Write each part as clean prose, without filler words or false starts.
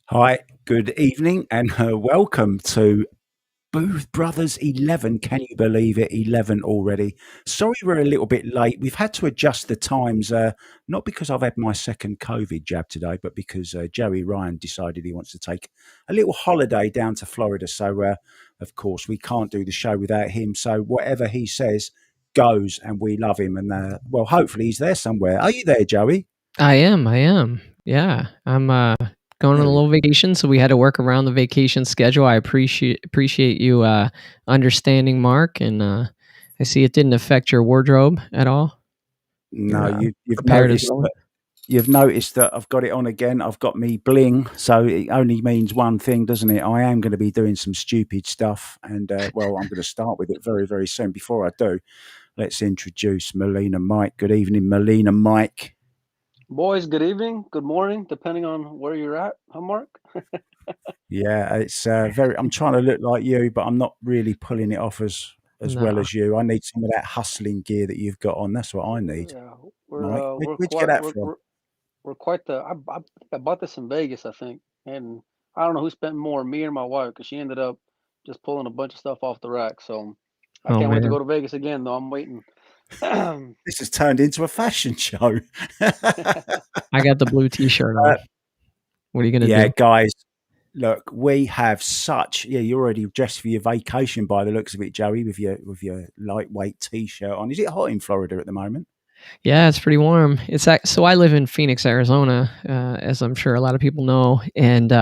Hi, good evening, and welcome to Booth Brothers 11. Can you believe it? 11 already. Sorry we're a little bit late. We've had to adjust the times, not because I've had my second COVID jab today, but because Joey Ryan decided he wants to take a little holiday down to Florida. So, of course, we can't do the show without him. So, whatever he says goes, and we love him. And, well, hopefully he's there somewhere. Are you there, Joey? I am. Yeah. I'm going on a There he little vacation, so we had to work around the vacation schedule. I appreciate you understanding, Mark, and I see it didn't affect your wardrobe at all. No, You're you've prepared as noticed well. that. You've noticed that I've got it on again. I've got me bling, so it only means one thing, doesn't it? I am going to be doing some stupid stuff, and well, I'm going to start with it very, very soon. Before I do, let's introduce Melina Mike. Good evening, Melina Mike. Boys, good evening, good morning, depending on where you're at. Huh, Mark? Yeah, it's very. I'm trying to look like you, but I'm not really pulling it off as well No. as you. I need some of that hustling gear that you've got on. That's what I need, Yeah, Mike. we're Where'd you get quite that from? we're quite the. I think I bought this in Vegas, I think, and I don't know who spent more, me or my wife, because she ended up just pulling a bunch of stuff off the rack. So I Oh can't wait to man. go to Vegas again, though. I'm waiting. uh, This has turned into a fashion show. I got the blue t-shirt on. What are you gonna Yeah, do? guys, look, we have such. Yeah, you're already dressed for your vacation by the looks of it, Joey, with your lightweight t-shirt on. Is it hot in Florida at the moment? Yeah, it's pretty warm. So I live in Phoenix, Arizona, as I'm sure a lot of people know, and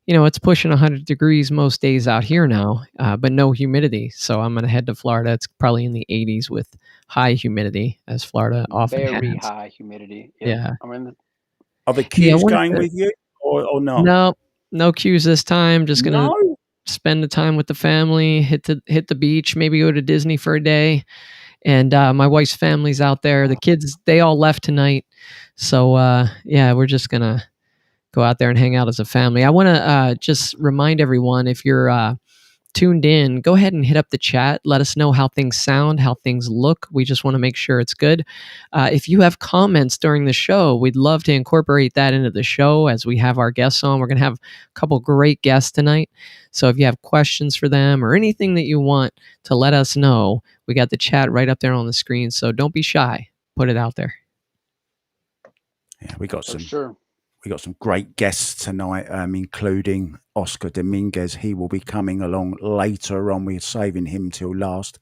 it's pushing 100 degrees most days out here now, but no humidity. So I'm gonna head to Florida. It's probably in the 80s with high humidity, as Florida often very has. high humidity. Yep. Yeah, I mean, Are the yeah. I cues wanted going to. with you or not? No, no cues this time. Just gonna No. spend the time with the family. Hit the beach. Maybe go to Disney for a day. And my wife's family's out there. The kids, they all left tonight. So yeah, we're just gonna go out there and hang out as a family. I want to just remind everyone, if you're tuned in, go ahead and hit up the chat. Let us know how things sound, how things look. We just want to make sure it's good. If you have comments during the show, we'd love to incorporate that into the show as we have our guests on. We're going to have a couple great guests tonight. So if you have questions for them or anything that you want to let us know, we got the chat right up there on the screen. So don't be shy. Put it out there. Yeah, we got for some. sure. We got some great guests tonight, including Oscar Dominguez. He will be coming along later on. We're saving him till last.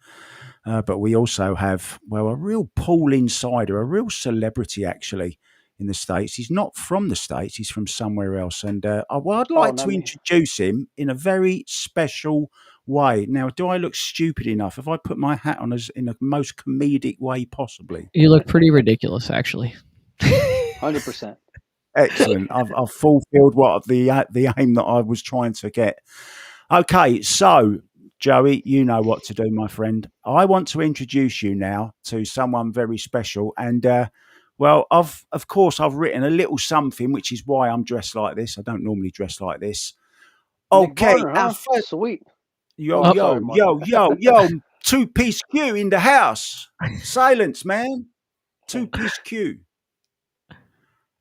But we also have, well, a real pool insider, a real celebrity actually in the States. He's not from the States, he's from somewhere else. And well, I'd Oh, like not to me. introduce him in a very special way. Now, do I look stupid enough if I put my hat on as in the most comedic way possibly? You look pretty ridiculous, actually. 100%. Excellent. I've fulfilled what the aim that I was trying to get. Okay, so Joey, you know what to do, my friend. I want to introduce you now to someone very special, and well, of course I've written a little something, which is why I'm dressed like this. I don't normally dress like this. Nick Okay, Varner, our huh? first Sweet. yo Oh, Oh, yo sorry, Mark. yo yo yo two piece Q in the house. Silence, man. Two piece Q.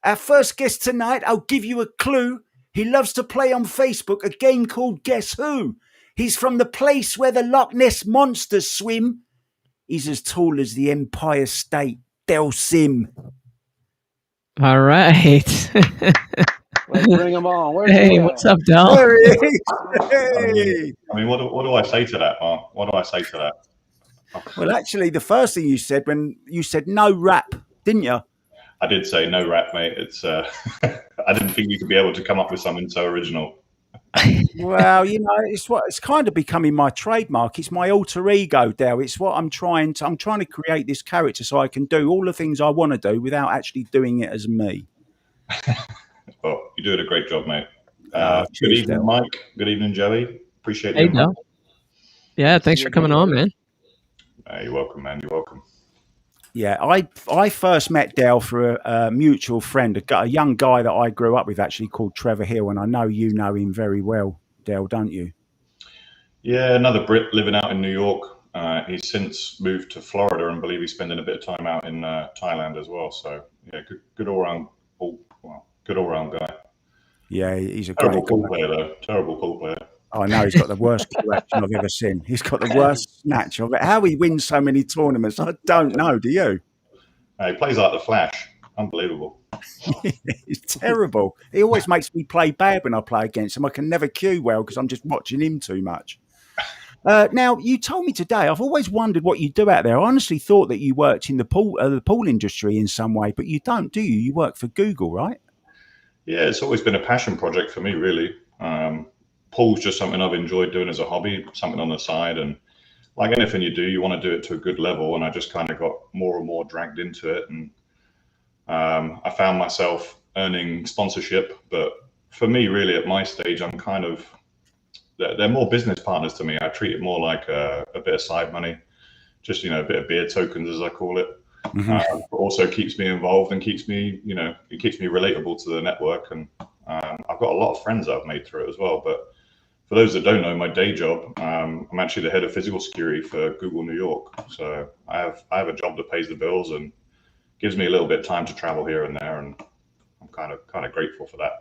Our first guest tonight, I'll give you a clue. He loves to play on Facebook a game called Guess Who. He's from the place where the Loch Ness monsters swim. He's as tall as the Empire State. Del Sim. all right. Let's bring him on. Where's he Hey, at? what's up, Del? There he is. I mean, Hey. what do I say to that, Mark? What do I say to that? Well, actually, the first thing you said when you said no rap, didn't you? I did say no rap, mate. It's I didn't think you could be able to come up with something so original. Well, it's kind of becoming my trademark. It's my alter ego, Dale. It's what I'm trying to create this character so I can do all the things I want to do without actually doing it as me. Well, you're doing a great job, mate. Good Cheers, evening, Dale. Mike. Good evening, Joey. Appreciate the Hey, invite. Del. Yeah, Good to thanks see you for again, coming on, brother. man. You're welcome, man. You're welcome. Yeah, I first met Dale through a mutual friend, a young guy that I grew up with actually called Trevor Hill, and I know you know him very well, Dale, don't you? Yeah, another Brit living out in New York. He's since moved to Florida and believe he's spending a bit of time out in Thailand as well. So yeah, good all round, good all round guy. Yeah, he's a Terrible great guy. pool player, though. Terrible pool player. I know he's got the worst cue action I've ever seen. He's got the worst snatch of it. How he wins so many tournaments, I don't know. Do you? He plays like the Flash. Unbelievable. He's terrible. He always makes me play bad when I play against him. I can never cue well because I'm just watching him too much. Now, you told me today, I've always wondered what you do out there. I honestly thought that you worked in the pool industry in some way, but you don't, do you? You work for Google, right? Yeah, it's always been a passion project for me, really. Pool's just something I've enjoyed doing as a hobby, something on the side. And like anything you do, you want to do it to a good level. And I just kind of got more and more dragged into it. And I found myself earning sponsorship. But for me, really, at my stage, I'm kind of, they're more business partners to me. I treat it more like a bit of side money, just, a bit of beer tokens, as I call it. But also keeps me involved and keeps me, it keeps me relatable to the network. And I've got a lot of friends I've made through it as well. But for those that don't know, my day job, I'm actually the head of physical security for Google New York. So I have a job that pays the bills and gives me a little bit of time to travel here and there, and I'm kind of grateful for that.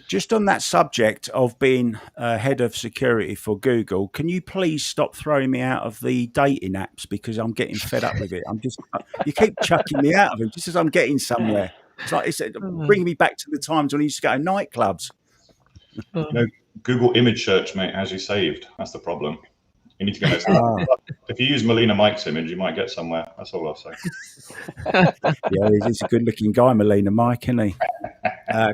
Just on that subject of being head of security for Google, can you please stop throwing me out of the dating apps because I'm getting fed up with it? You keep chucking me out of it just as I'm getting somewhere. It's bringing me back to the times when I used to go to nightclubs. Google image search, mate, has you saved. That's the problem. You need to go. If you use Melina Mike's image, you might get somewhere. That's all I'll say. Yeah, he's a good-looking guy, Melina Mike, isn't he?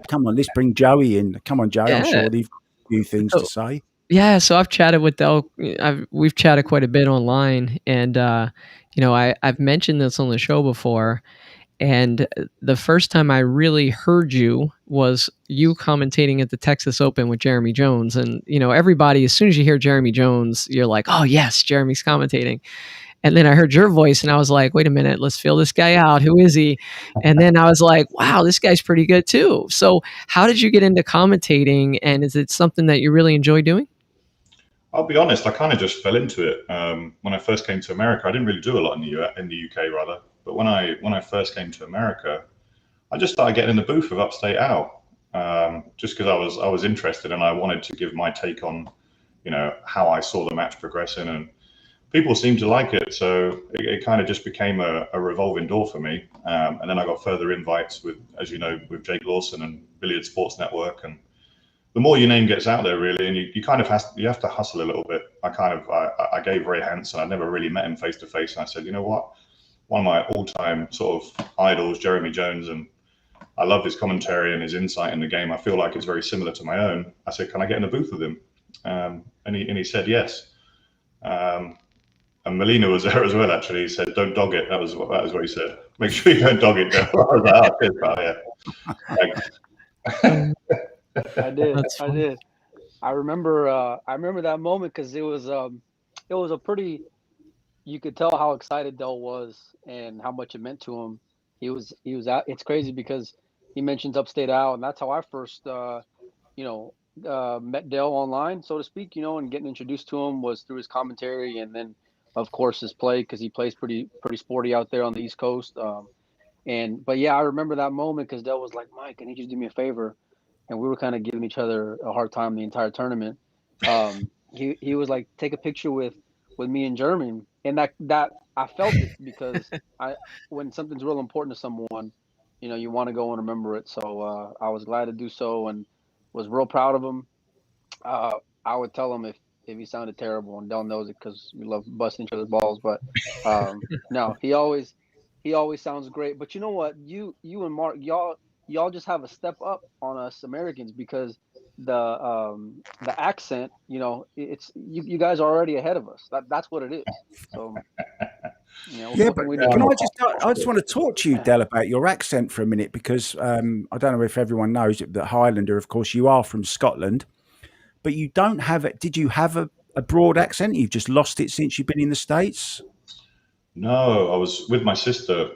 Come on, let's bring Joey in. Come on, Joey. Yeah. I'm sure you've got a few things to say. Yeah, so I've chatted with Del. We've chatted quite a bit online, and I've mentioned this on the show before. And the first time I really heard you was you commentating at the Texas Open with Jeremy Jones. And, everybody, as soon as you hear Jeremy Jones, you're like, oh, yes, Jeremy's commentating. And then I heard your voice and I was like, wait a minute, let's feel this guy out. Who is he? And then I was like, wow, this guy's pretty good too. So how did you get into commentating? And is it something that you really enjoy doing? I'll be honest, I kind of just fell into it. When I first came to America, I didn't really do a lot in the UK rather. But when I first came to America, I just started getting in the booth with Upstate Al, just because I was interested and I wanted to give my take on, how I saw the match progressing, and people seemed to like it. So it kind of just became a revolving door for me. And then I got further invites with, as you know, with Jake Lawson and Billiard Sports Network. And the more your name gets out there, really, and you kind of have to hustle a little bit. I gave Ray Hansen. I'd never really met him face to face, and I said, you know what? One of my all-time sort of idols, Jeremy Jones, and I love his commentary and his insight in the game. I feel like it's very similar to my own. I said, can I get in a booth with him? And he said yes. And Melina was there as well, actually. He said, don't dog it. That was what he said. Make sure you don't dog it, Joe. I was like, oh, cheers, pal, yeah. I did. I remember that moment because it was a pretty. You could tell how excited Del was and how much it meant to him. He was out. It's crazy because he mentions Upstate Al, and that's how I first met Del online, so to speak. And getting introduced to him was through his commentary, and then of course his play because he plays pretty sporty out there on the East Coast. But yeah, I remember that moment because Del was like, Mike, I need you to do me a favor. And we were kind of giving each other a hard time the entire tournament. He was like, take a picture with me and German. And that I felt it because when something's real important to someone, you want to go and remember it. So I was glad to do so and was real proud of him. I would tell him if he sounded terrible, and Del knows it because we love busting each other's balls. But no, he always sounds great. But you know what? You and Mark, y'all just have a step up on us Americans because the accent, it's you guys are already ahead of us. That's what it is. So yeah, but I just want to talk to you, Del, about your accent for a minute because I don't know if everyone knows it, that Highlander, of course, you are from Scotland, but you don't have it. Did you have a broad accent? You've just lost it since you've been in the States? No, I was with my sister,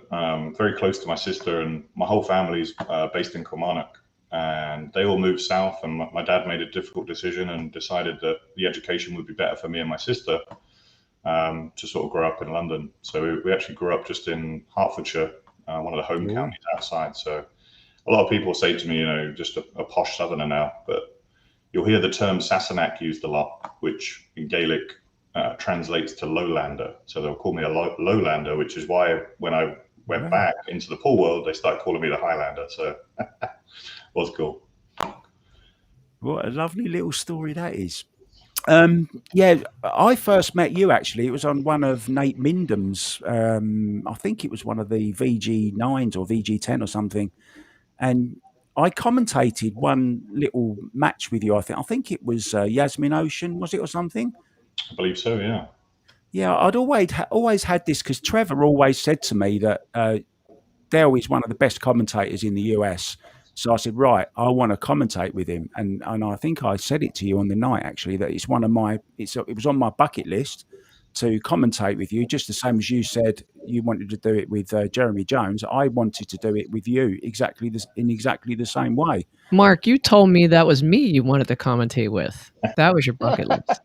very close to my sister, and my whole family's based in Kilmarnock, and they all moved south, and my dad made a difficult decision and decided that the education would be better for me and my sister to sort of grow up in London. So we actually grew up just in Hertfordshire, one of the home counties outside. So a lot of people say to me, just a posh southerner now, but you'll hear the term Sassenach used a lot, which in Gaelic translates to lowlander. So they'll call me a lowlander, which is why when I went back into the pool world, they started calling me the Highlander. So was cool. What a lovely little story that is. Yeah, I first met you actually. It was on one of Nate Mindham's. I think it was one of the VG9s or VG10 or something, and I commentated one little match with you. I think it was Yasmin Ocean, was it, or something? I believe so. Yeah. Yeah, I'd always had this because Trevor always said to me that Dell is one of the best commentators in the US. So I said, right, I want to commentate with him, and I think I said it to you on the night actually that it's one of my it was on my bucket list to commentate with you, just the same as you said you wanted to do it with Jeremy Jones. I wanted to do it with you in exactly the same way. Mark, you told me that was me you wanted to commentate with. That was your bucket list.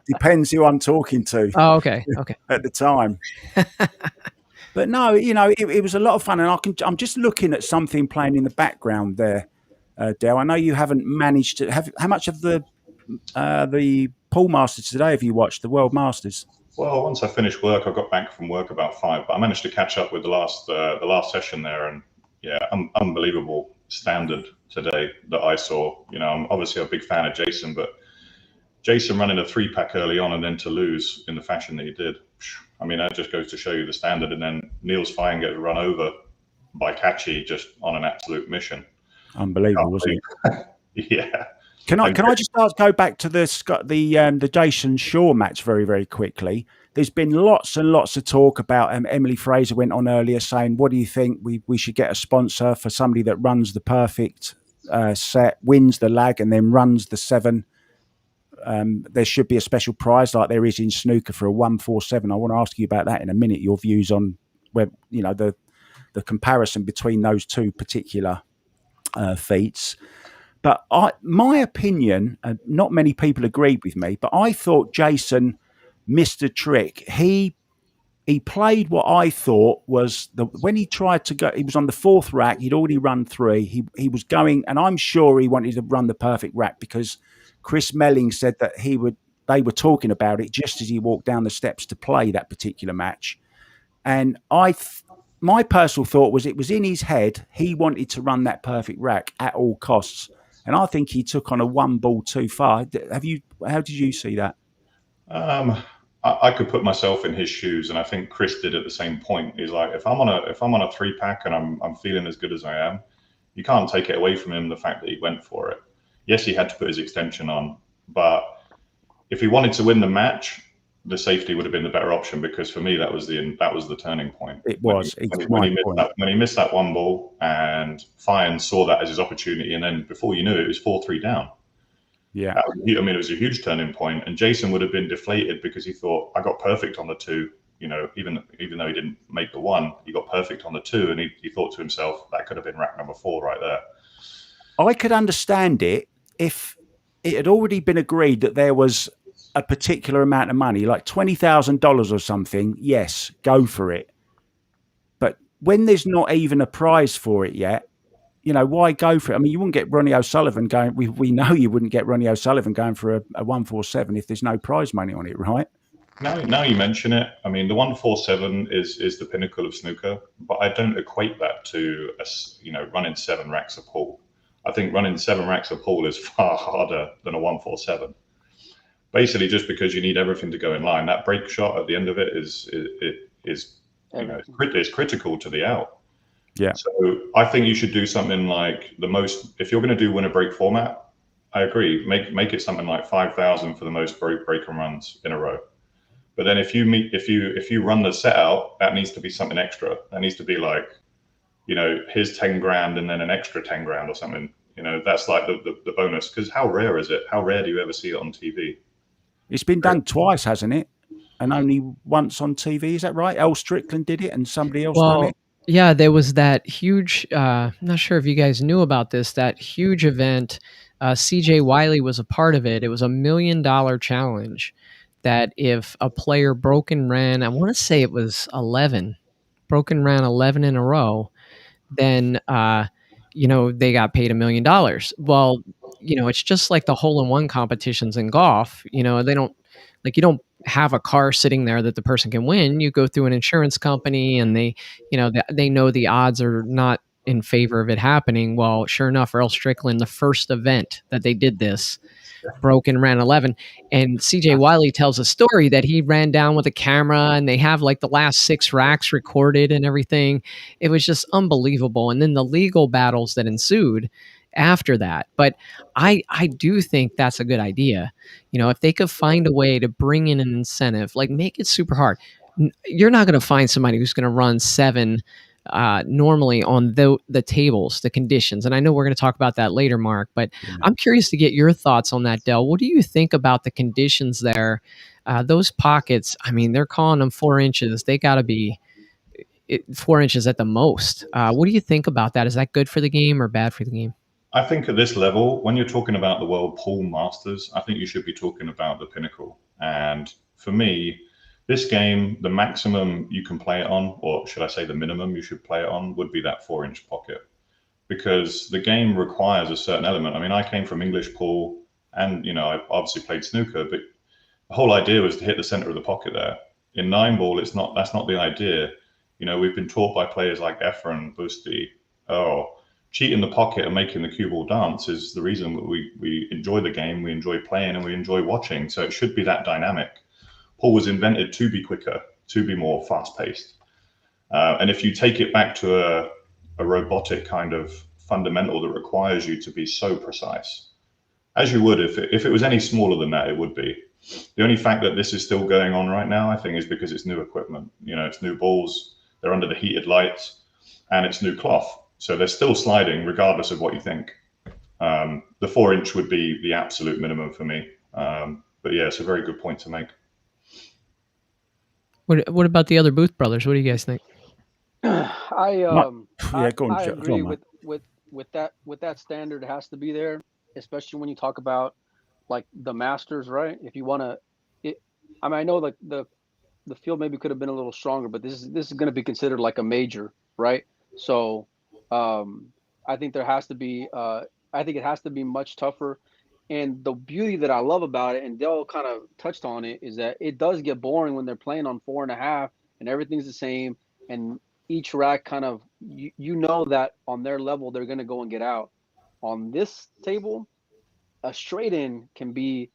Depends who I'm talking to. Oh, okay. At the time. But no, it was a lot of fun, and I'm just looking at something playing in the background there, Dale. I know you haven't managed to have. How much of the pool masters today have you watched? The World Masters? Well, once I finished work, I got back from work about 5, but I managed to catch up with the last session there, and yeah, unbelievable standard today that I saw. I'm obviously a big fan of Jason, but Jason running a 3-pack early on and then to lose in the fashion that he did. I mean, that just goes to show you the standard. And then Niels Fine gets run over by Kachi just on an absolute mission. Unbelievable, wasn't it? Yeah. Can I just go back to the Jason Shaw match very, very quickly? There's been lots and lots of talk about Emily Fraser went on earlier saying, what do you think? We should get a sponsor for somebody that runs the perfect set, wins the lag, and then runs the 7. There should be a special prize like there is in snooker for a 147. I want to ask you about that in a minute. Your views on where the comparison between those two particular feats. But my opinion, not many people agreed with me, but I thought Jason missed a trick. He played what I thought was when he tried to go. He was on the 4th rack. He'd already run 3. He was going, and I'm sure he wanted to run the perfect rack because Chris Melling said that they were talking about it just as he walked down the steps to play that particular match. And my personal thought was it was in his head. He wanted to run that perfect rack at all costs. And I think he took on a 1 ball too far. How did you see that? I could put myself in his shoes, and I think Chris did at the same point. He's like, if I'm on a 3-pack and I'm feeling as good as I am, you can't take it away from him the fact that he went for it. Yes, he had to put his extension on, but if he wanted to win the match, the safety would have been the better option, because for me that was the turning point. It was when he missed that 1 ball, and Fine saw that as his opportunity, and then before you knew it was 4-3 down. Yeah, it was a huge turning point, and Jason would have been deflated because he thought, I got perfect on the 2. Even though he didn't make the 1, he got perfect on the 2, and he thought to himself that could have been rack number 4 right there. I could understand it if it had already been agreed that there was a particular amount of money, like $20,000 or something. Yes, go for it. But when there's not even a prize for it yet, why go for it? I mean, you wouldn't get Ronnie O'Sullivan going. We know you wouldn't get Ronnie O'Sullivan going for a 147 if there's no prize money on it, right? Now you mention it, I mean, the 147 is the pinnacle of snooker, but I don't equate that to running 7 racks of pool. I think running 7 racks of pool is far harder than a 147. Basically, just because you need everything to go in line, that break shot at the end of it is critical to the out. Yeah. So I think you should do something like if you're going to do winner break format, I agree. Make it something like 5,000 for the most break and runs in a row. But then if you run the set out, that needs to be something extra. That needs to be like, here's 10 grand and then an extra 10 grand or something. That's like the bonus. Because how rare is it? How rare do you ever see it on TV? It's been done twice, hasn't it? And only once on TV. Is that right? El Strickland did it and somebody else done it. Yeah, there was that huge, I'm not sure if you guys knew about this, that huge event. CJ Wiley was a part of it. It was $1 million challenge that if a player broke and ran, I want to say it was 11, broke and ran 11 in a row, then they got paid $1 million. Well, it's just like the hole-in-one competitions in golf. They don't, like, you don't have a car sitting there that the person can win. You go through an insurance company, and they know the odds are not in favor of it happening. Well, sure enough, Earl Strickland, the first event that they did this, broke and ran 11. And CJ Wiley tells a story that he ran down with a camera, and they have like the last 6 racks recorded and everything. It was just unbelievable. And then the legal battles that ensued after that. But I do think that's a good idea. If they could find a way to bring in an incentive, like make it super hard. You're not going to find somebody who's going to run 7 normally on the tables, the conditions. And I know we're going to talk about that later, Mark, but I'm curious to get your thoughts on that, Del. What do you think about the conditions there? Those pockets, I mean, they're calling them 4 inches. They got to be 4 inches at the most. What do you think about that? Is that good for the game or bad for the game? I think at this level, when you're talking about the World Pool Masters, I think you should be talking about the pinnacle. And for me, this game, the maximum you can play it on, or should I say the minimum you should play it on, would be that 4-inch pocket. Because the game requires a certain element. I mean, I came from English pool, and I obviously played snooker, but the whole idea was to hit the center of the pocket there. In 9-ball, that's not the idea. We've been taught by players like Efren, Busti, cheating the pocket and making the cue ball dance is the reason that we enjoy the game, we enjoy playing, and we enjoy watching. So it should be that dynamic. Pool was invented to be quicker, to be more fast-paced. And if you take it back to a robotic kind of fundamental that requires you to be so precise, as you would if it was any smaller than that, it would be. The only fact that this is still going on right now, I think, is because it's new equipment. It's new balls, they're under the heated lights, and it's new cloth. So they're still sliding regardless of what you think. The 4-inch would be the absolute minimum for me. But yeah, it's a very good point to make. What about the other Booth brothers? What do you guys think? I agree on, with that standard. It has to be there, especially when you talk about like the Masters, right? If you want to, I know like the field maybe could have been a little stronger, but this is going to be considered like a major, right? So I think there has to be. I think it has to be much tougher. And the beauty that I love about it, and Dell kind of touched on it, is that it does get boring when they're playing on 4.5 and everything's the same. And each rack kind of, that on their level, they're going to go and get out. On this table, a straight in can be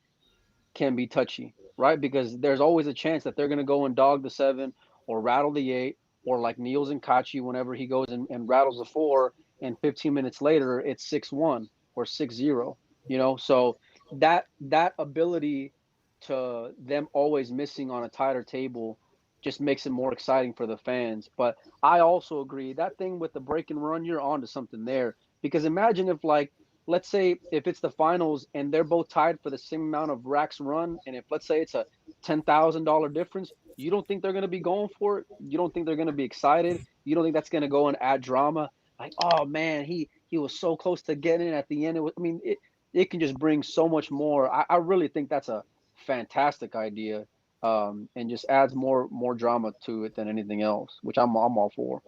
touchy, right? Because there's always a chance that they're going to go and dog the 7 or rattle the 8, or like Niels and Kachi, whenever he goes and rattles the 4, and 15 minutes later, it's 6-1 or 6-0. So that ability to them always missing on a tighter table just makes it more exciting for the fans. But I also agree that thing with the break and run, you're onto something there. Because imagine if, like, let's say if it's the finals and they're both tied for the same amount of racks run, and if let's say it's a $10,000 difference, you don't think they're going to be going for it? You don't think they're going to be excited? You don't think that's going to go and add drama? Like, oh man, he was so close to getting it at the end. It can just bring so much more. I really think that's a fantastic idea, and just adds more drama to it than anything else, which I'm all for.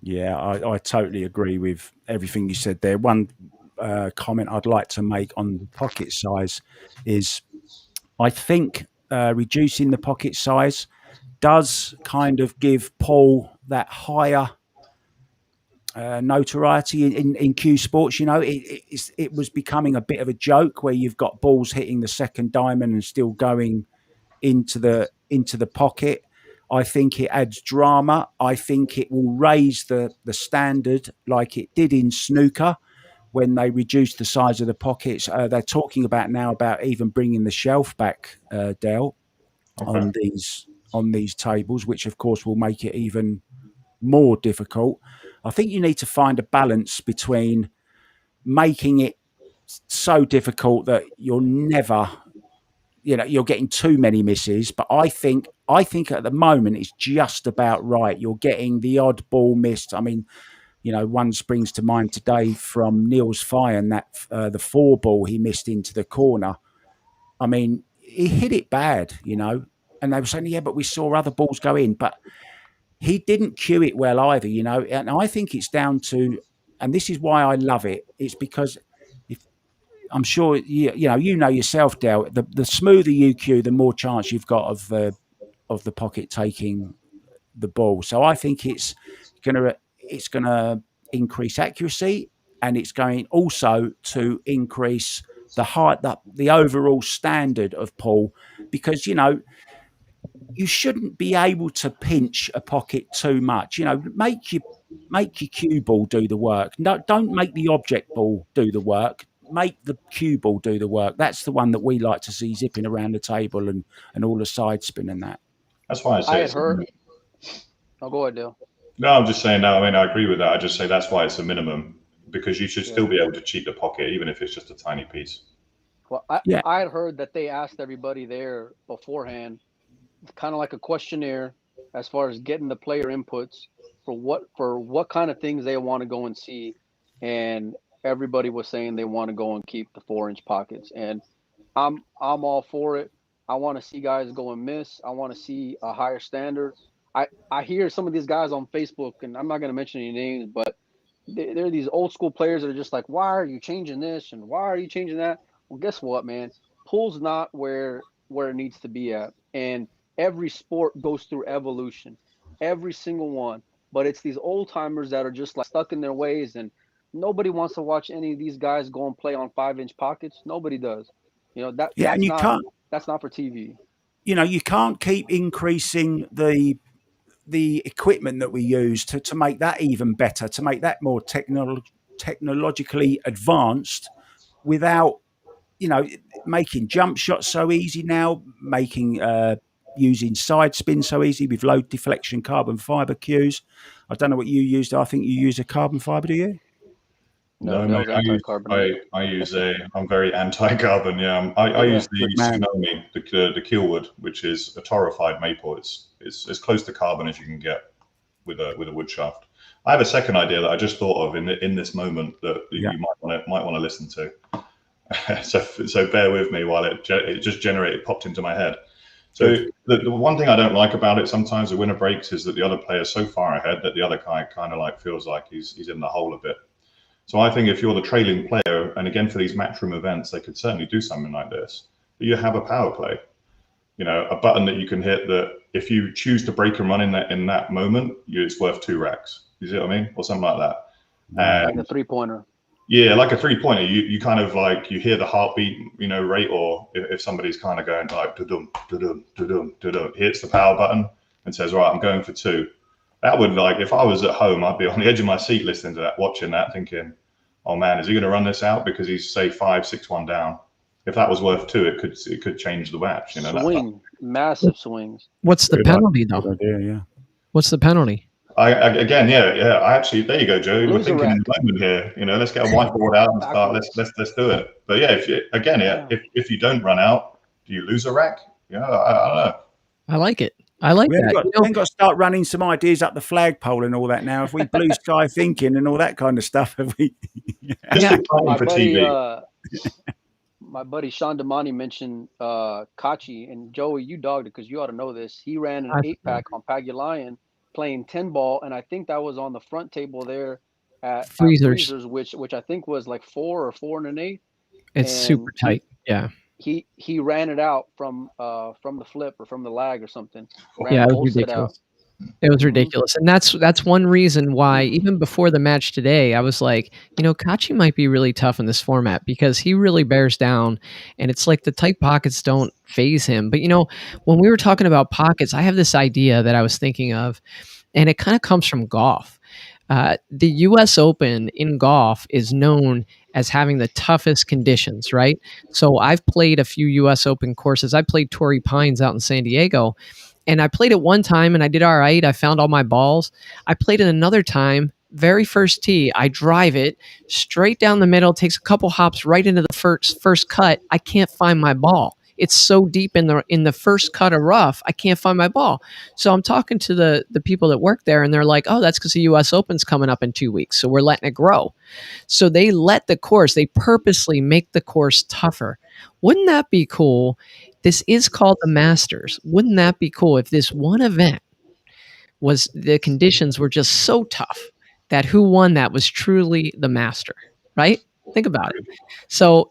Yeah, I totally agree with everything you said there. One comment I'd like to make on the pocket size is I think reducing the pocket size does kind of give Paul that higher notoriety in Q Sports. It was becoming a bit of a joke where you've got balls hitting the second diamond and still going into the pocket. I think it adds drama. I think it will raise the standard like it did in snooker when they reduced the size of the pockets. They're talking about now about even bringing the shelf back, Dale, on these tables, which of course will make it even more difficult. I think you need to find a balance between making it so difficult that you're never, you're getting too many misses. But I think at the moment it's just about right. You're getting the odd ball missed. I mean, one springs to mind today from Niels Fyan, that the 4 ball he missed into the corner. I mean, he hit it bad, and they were saying, yeah, but we saw other balls go in, but he didn't cue it well either, and I think it's down to and this is why I love it. It's because if I'm sure you know yourself, Dale. The smoother you cue, the more chance you've got of the pocket taking the ball. So I think it's gonna increase accuracy, and it's going also to increase the overall standard of pool, because you shouldn't be able to pinch a pocket too much. Make your cue ball do the work. No, don't make the object ball do the work. Make the cue ball do the work. That's the one that we like to see zipping around the table and all the side spin and that. That's why I I say had heard. Oh, go ahead, Dale. No, I'm just saying. No, I mean I agree with that. I just say that's why it's a minimum, because you should still be able to cheat the pocket even if it's just a tiny piece. Well, Yeah. I had heard that they asked everybody there beforehand, kind of like a questionnaire, as far as getting the player inputs for what kind of things they want to go and see, and everybody was saying they want to go and keep the 4-inch pockets, and I'm all for it. I want to see guys go and miss. I want to see a higher standard. I hear some of these guys on Facebook, and I'm not going to mention any names, but they're these old school players that are just like, why are you changing this and why are you changing that? Well, guess what, man? Pool's not where it needs to be at, and every sport goes through evolution, every single one. But it's these old timers that are just like stuck in their ways, and nobody wants to watch any of these guys go and play on 5-inch pockets. Nobody does. Yeah, and That's not for TV. you can't keep increasing the equipment that we use to make that even better, to make that more technologically advanced, without making jump shots so easy now, making using side spin so easy with low deflection carbon fiber cues. I don't know what you used. I think you use a carbon fiber, do you? No, No, mate, anti-carbon. I'm very anti-carbon. Yeah, I use the Good man. tsunami, the keelwood, which is a torrefied maple. It's as close to carbon as you can get with a wood shaft. I have a second idea that I just thought of in this moment that Yeah. you might want to listen to. So bear with me while it just popped into my head. So the one thing I don't like about it sometimes, the winner breaks, is that the other player's so far ahead that the other guy kind of like feels like he's in the hole a bit. So I think if you're the trailing player, and again for these matchroom events, they could certainly do something like this. You have a power play, a button that you can hit that if you choose to break and run in that moment, it's worth 2 racks. You see what I mean, or something like that. Like a 3-pointer. Yeah, like a 3-pointer. You kind of like you hear the heartbeat, rate, or if somebody's kind of going like da-dum, da-dum, da-dum, da-dum, hits the power button and says, right, I'm going for 2. That would, like, if I was at home, I'd be on the edge of my seat listening to that, watching that, thinking, oh man, is he going to run this out because he's say 5-6-1 down? If that was worth 2, it could change the match. Massive swings. What's the penalty though? Good idea, yeah. What's the penalty? I actually, there you go, Joe. We're thinking in the moment here. Let's get a whiteboard out and start. Let's do it. But yeah, if you don't run out, do you lose a rack? I don't know. I like it. I like that. We ain't got to start running some ideas up the flagpole and all that now. If we blue sky thinking and all that kind of stuff, have we? For TV. My buddy Sean Damani mentioned Kachi, and Joey, you dogged it because you ought to know this. He ran an 8-pack on Pagulayan playing 10 ball, and I think that was on the front table there at Freezers, which I think was like 4 or 4 1/8. It's super tight. He ran it out from the flip or from the lag or something. Yeah, it was ridiculous. It was ridiculous. And that's one reason why even before the match today, I was like, Kachi might be really tough in this format because he really bears down, and it's like the tight pockets don't phase him. But when we were talking about pockets, I have this idea that I was thinking of, and it kind of comes from golf. The US Open in golf is known as having the toughest conditions, right? So I've played a few US Open courses. I played Torrey Pines out in San Diego, and I played it one time and I did all right. I found all my balls. I played it another time, very first tee. I drive it straight down the middle, takes a couple hops right into the first cut. I can't find my ball. It's so deep in the first cut of rough, I can't find my ball. So I'm talking to the people that work there, and they're like, oh, that's because the U.S. Open's coming up in 2 weeks, so we're letting it grow. So they they purposely make the course tougher. Wouldn't that be cool? This is called the Masters. Wouldn't that be cool if this one event the conditions were just so tough that who won that was truly the master, right? Think about it. So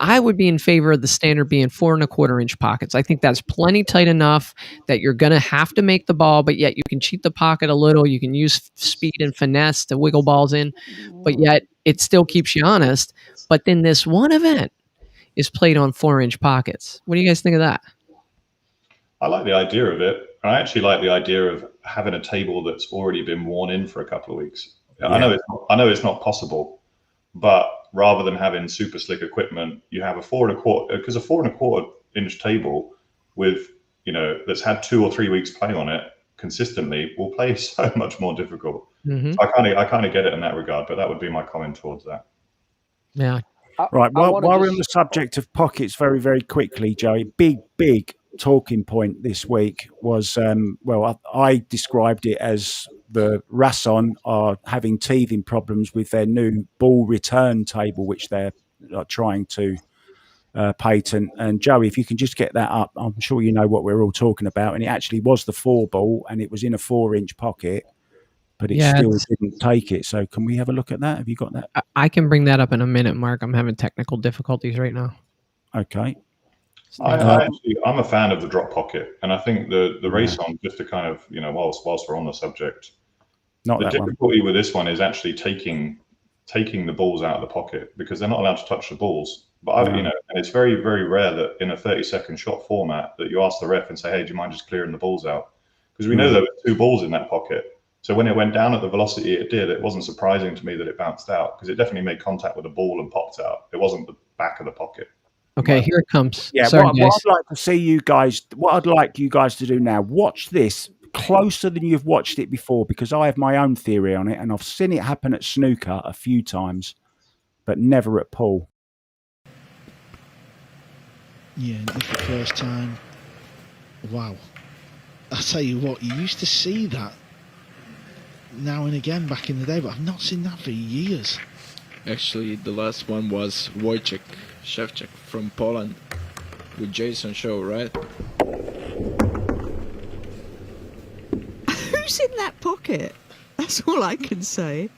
I would be in favor of the standard being 4.25-inch pockets. I think that's plenty tight enough that you're going to have to make the ball, but yet you can cheat the pocket a little. You can use speed and finesse to wiggle balls in, but yet it still keeps you honest. But then this one event is played on 4-inch pockets. What do you guys think of that? I like the idea of it. I actually like the idea of having a table that's already been worn in for a couple of weeks. Yeah. I know it's not possible, but rather than having super slick equipment, you have a 4.25-inch table with, that's had 2 or 3 weeks play on it consistently will play so much more difficult. Mm-hmm. So I kind of get it in that regard, but that would be my comment towards that. Yeah. Right. While we're on the subject of pockets, very, very quickly, Joey, big talking point this week was, I described it as the Rasson are having teething problems with their new ball return table, which they're trying to patent. And Joey, if you can just get that up, I'm sure you know what we're all talking about. And it actually was the 4 ball, and it was in a 4-inch pocket, but it still didn't take it. So can we have a look at that? Have you got that? I can bring that up in a minute, Mark. I'm having technical difficulties right now. Okay. I'm a fan of the drop pocket, and I think the Rasson, just to kind of, whilst we're on the subject, the difficulty with this one is actually taking the balls out of the pocket, because they're not allowed to touch the balls. But and it's very, very rare that in a 30-second shot format that you ask the ref and say, hey, do you mind just clearing the balls out? Because we know there were 2 balls in that pocket. So when it went down at the velocity it did, it wasn't surprising to me that it bounced out, because it definitely made contact with the ball and popped out. It wasn't the back of the pocket. Okay, here it comes. Yeah, sorry, what I'd like to see you guys, what I'd like you guys to do now, watch this closer than you've watched it before, because I have my own theory on it, and I've seen it happen at snooker a few times, but never at pool. Yeah, and it's the first time. Wow. I tell you what, you used to see that now and again back in the day, but I've not seen that for years. Actually, the last one was Wojciech Szewczak from Poland with Jason Show, right? Who's in that pocket? That's all I can say.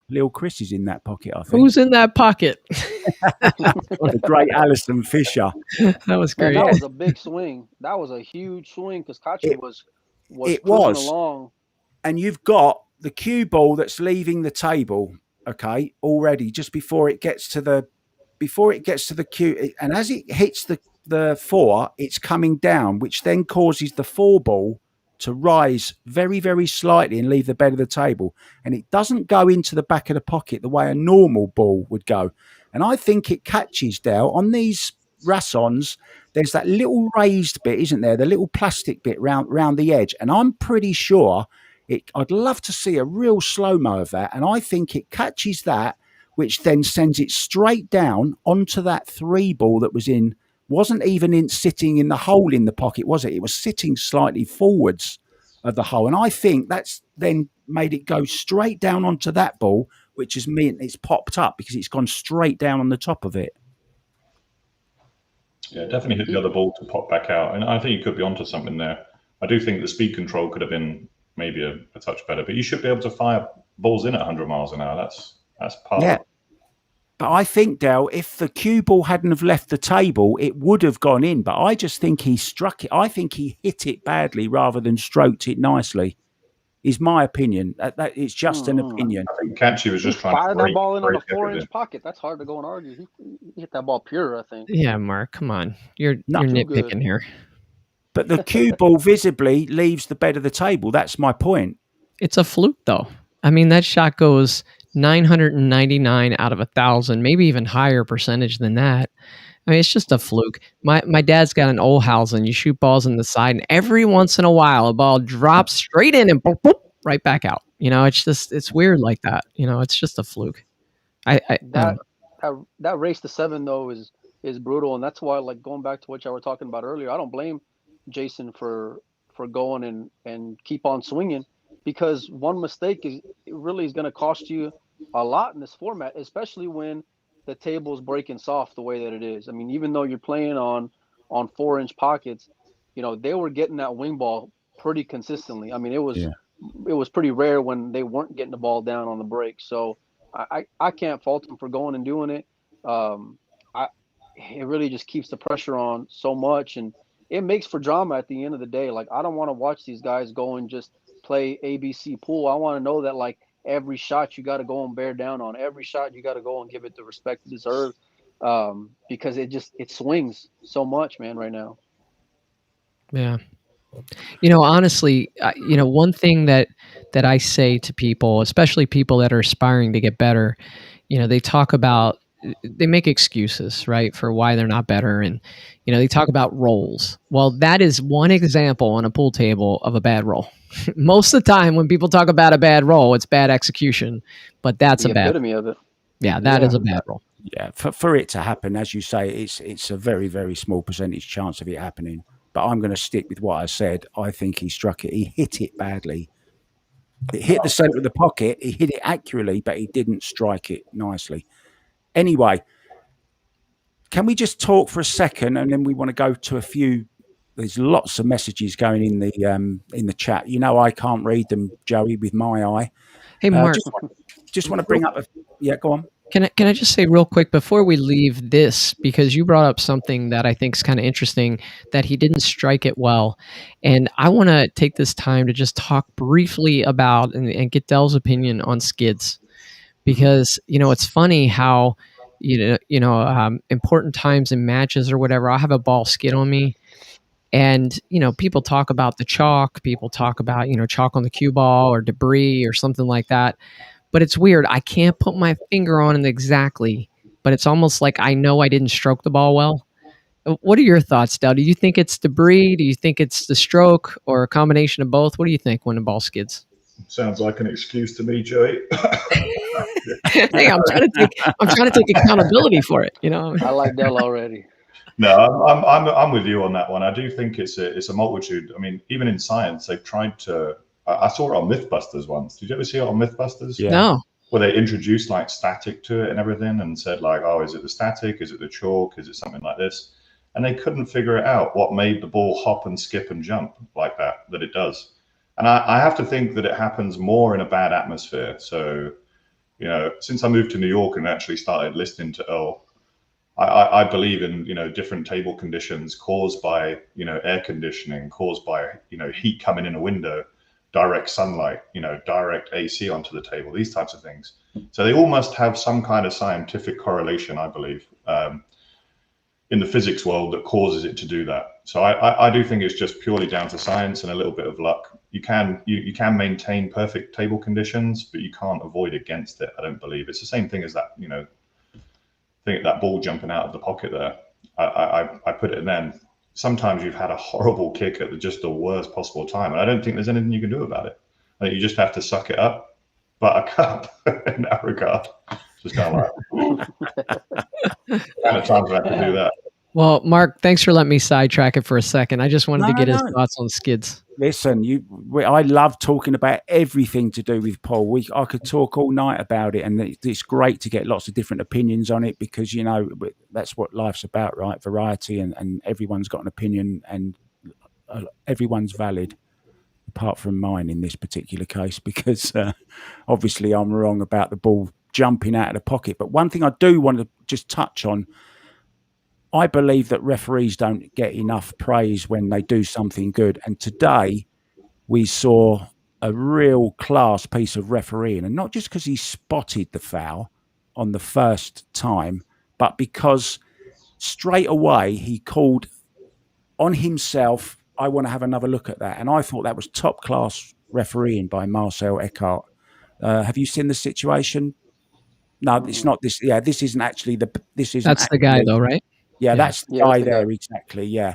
Little Chris is in that pocket, I think. Who's in that pocket? The great Alison Fisher. That was great. Man, that was a big swing. That was a huge swing, because Kachi was cruising along. And you've got the cue ball that's leaving the table, okay, already just before it gets to the cue, and as it hits the 4, it's coming down, which then causes the 4 ball to rise very, very slightly and leave the bed of the table, and it doesn't go into the back of the pocket the way a normal ball would go. And I think it catches, Dale, on these Rassons. There's that little raised bit, isn't there? The little plastic bit round the edge, and I'm pretty sure I'd love to see a real slow-mo of that, and I think it catches that, which then sends it straight down onto that 3 ball that wasn't even sitting in the hole in the pocket, was it? It was sitting slightly forwards of the hole, and I think that's then made it go straight down onto that ball, which has meant it's popped up because it's gone straight down on the top of it. Yeah, definitely hit the other ball to pop back out, and I think you could be onto something there. I do think the speed control could have been maybe a touch better, but you should be able to fire balls in at 100 miles an hour. That's part of it. But I think, Dale, if the cue ball hadn't have left the table, it would have gone in. But I just think he struck it. I think he hit it badly rather than stroked it nicely, is my opinion. It's just an opinion. I think Kachi was just trying to fire that ball in on a 4-inch pocket. That's hard to go and argue. He hit that ball pure, I think. Yeah, Mark, come on. You're nitpicking here. But the cue ball visibly leaves the bed of the table. That's my point. It's a fluke, though. I mean, that shot goes 999 out of 1,000, maybe even higher percentage than that. I mean, it's just a fluke. My dad's got an Olhausen. You shoot balls in the side, and every once in a while, a ball drops straight in and boop, boop, right back out. It's weird like that. It's just a fluke. That race to 7 though is brutal, and that's why, like, going back to what y'all were talking about earlier, I don't blame Jason for going and keep on swinging, because one mistake is going to cost you a lot in this format, especially when the table is breaking soft the way that it is. I mean, even though you're playing on 4-inch pockets, they were getting that wing ball pretty consistently. I mean, it was it was pretty rare when they weren't getting the ball down on the break. So I can't fault them for going and doing it. Um, I it really just keeps the pressure on so much, and it makes for drama at the end of the day. Like I don't want to watch these guys go and just play ABC pool. I want to know that like every shot you got to go and bear down on. Every shot you got to go and give it the respect it deserves. Because it swings so much, man, right now. Yeah. Honestly, one thing that I say to people, especially people that are aspiring to get better, they talk about, they make excuses, right, for why they're not better, and they talk about rolls. Well, that is one example on a pool table of a bad roll. Most of the time, when people talk about a bad roll, it's bad execution, but that's The a bad. epitome of it. Yeah, that is a bad roll. Yeah, for it to happen, as you say, it's a very, very small percentage chance of it happening. But I'm going to stick with what I said. I think he struck it. He hit it badly. It hit the center of the pocket. He hit it accurately, but he didn't strike it nicely. Anyway, can we just talk for a second, and then we want to go to a few. There's lots of messages going in the chat. I can't read them, Joey, with my eye. Hey, Mark, just want to bring up. Yeah, go on. Can I just say real quick before we leave this, because you brought up something that I think is kind of interesting, that he didn't strike it well. And I want to take this time to just talk briefly about and get Dell's opinion on skids, because, it's funny how, important times in matches or whatever, I'll have a ball skid on me. And, people talk about the chalk, people talk about, chalk on the cue ball or debris or something like that. But it's weird. I can't put my finger on it exactly, but it's almost like I know I didn't stroke the ball well. What are your thoughts, Del? Do you think it's debris? Do you think it's the stroke, or a combination of both? What do you think when the ball skids? Sounds like an excuse to me, Joey. Hey, I'm trying to take accountability for it. I like Del already. No, I'm with you on that one. I do think it's a multitude. I mean, even in science, they've tried to. I saw it on MythBusters once. Did you ever see it on MythBusters? Yeah. No. Where they introduced like static to it and everything, and said like, oh, is it the static? Is it the chalk? Is it something like this? And they couldn't figure it out. What made the ball hop and skip and jump like that it does? And I have to think that it happens more in a bad atmosphere. So, since I moved to New York and actually started listening to Earl, I believe in different table conditions caused by air conditioning, caused by heat coming in a window, direct sunlight, direct AC onto the table, these types of things. So they all must have some kind of scientific correlation, I believe, in the physics world that causes it to do that. So I do think it's just purely down to science and a little bit of luck. You can maintain perfect table conditions, but you can't avoid against it. I don't believe it's the same thing as that that ball jumping out of the pocket there. I put it in then. Sometimes you've had a horrible kick at just the worst possible time, and I don't think there's anything you can do about it. I think you just have to suck it up, buttercup in that regard. Just kind of like kind of times I have to do that. Well, Mark, thanks for letting me sidetrack it for a second. I just wanted to get his thoughts on skids. Listen, I love talking about everything to do with Paul. I could talk all night about it, and it's great to get lots of different opinions on it, because that's what life's about, right? Variety, and everyone's got an opinion, and everyone's valid, apart from mine in this particular case, because obviously I'm wrong about the ball jumping out of the pocket. But one thing I do want to just touch on. I believe that referees don't get enough praise when they do something good. And today we saw a real class piece of refereeing, and not just because he spotted the foul on the first time, but because straight away he called on himself, I want to have another look at that. And I thought that was top class refereeing by Marcel Eckhart. Have you seen the situation? No, it's not this. Yeah, this isn't actually That's the guy though, right? Yeah, that's the guy there, exactly, yeah.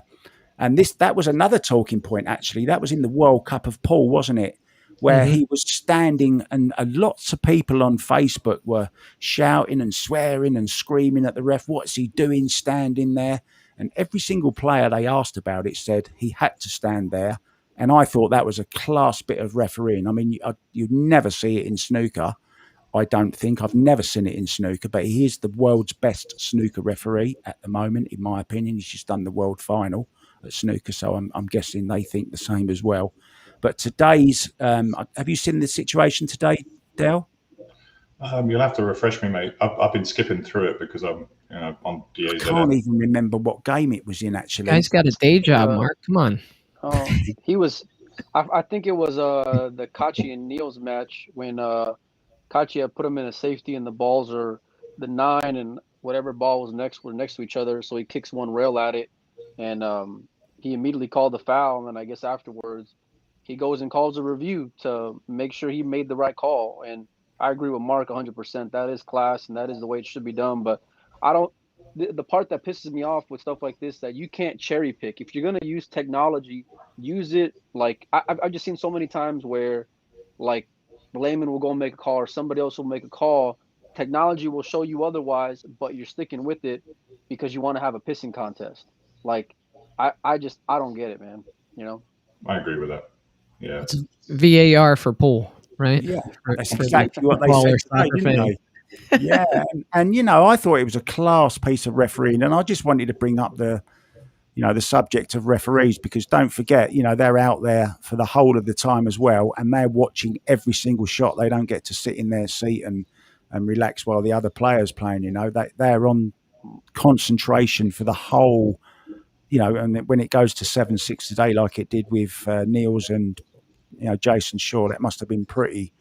And that was another talking point, actually. That was in the World Cup of Pool, wasn't it? Where he was standing, and lots of people on Facebook were shouting and swearing and screaming at the ref, what's he doing standing there? And every single player they asked about it said he had to stand there. And I thought that was a class bit of refereeing. I mean, you'd never see it in snooker. I don't think. I've never seen it in snooker, but he is the world's best snooker referee at the moment, in my opinion. He's just done the world final at snooker, so I'm guessing they think the same as well. But today's, have you seen the situation today, Dale? You'll have to refresh me, mate. I've been skipping through it because I'm on I DAZN. can't even remember what game it was in, actually. Guy's got a day job, Mark. Come on. He was, I think it was the Kachi and Neil's match when Kachi had put him in a safety and the balls are the 9 and whatever ball was next were next to each other. So he kicks one rail at it, and he immediately called the foul. And I guess afterwards, he goes and calls a review to make sure he made the right call. And I agree with Mark 100%. That is class, and that is the way it should be done. But I don't. The part that pisses me off with stuff like this, that you can't cherry pick. If you're gonna use technology, use it. Like I've just seen so many times where, like, layman will go make a call or somebody else will make a call. Technology will show you otherwise, but you're sticking with it because you want to have a pissing contest. Like, I don't get it, man. I agree with that. Yeah. It's VAR for pool, right? Yeah, that's For exactly what they football said or today, soccer didn't fan. they? Yeah, and I thought it was a class piece of refereeing, and I just wanted to bring up the subject of referees, because don't forget, they're out there for the whole of the time as well, and they're watching every single shot. They don't get to sit in their seat and relax while the other player's playing. They're on concentration for the whole. And when it goes to 7-6 today, like it did with Niels and Jason Shaw, that must have been pretty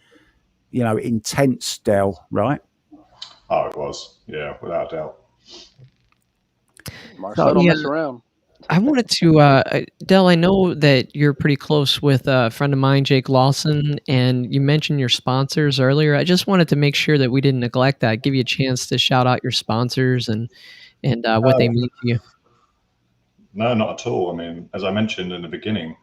intense, Del, right? Oh, it was. Yeah, without a doubt. Marcel don't mess around. I wanted to, Del, I know that you're pretty close with a friend of mine, Jake Lawson, and you mentioned your sponsors earlier. I just wanted to make sure that we didn't neglect that. Give you a chance to shout out your sponsors and what they mean to you. No, not at all. I mean, as I mentioned in the beginning,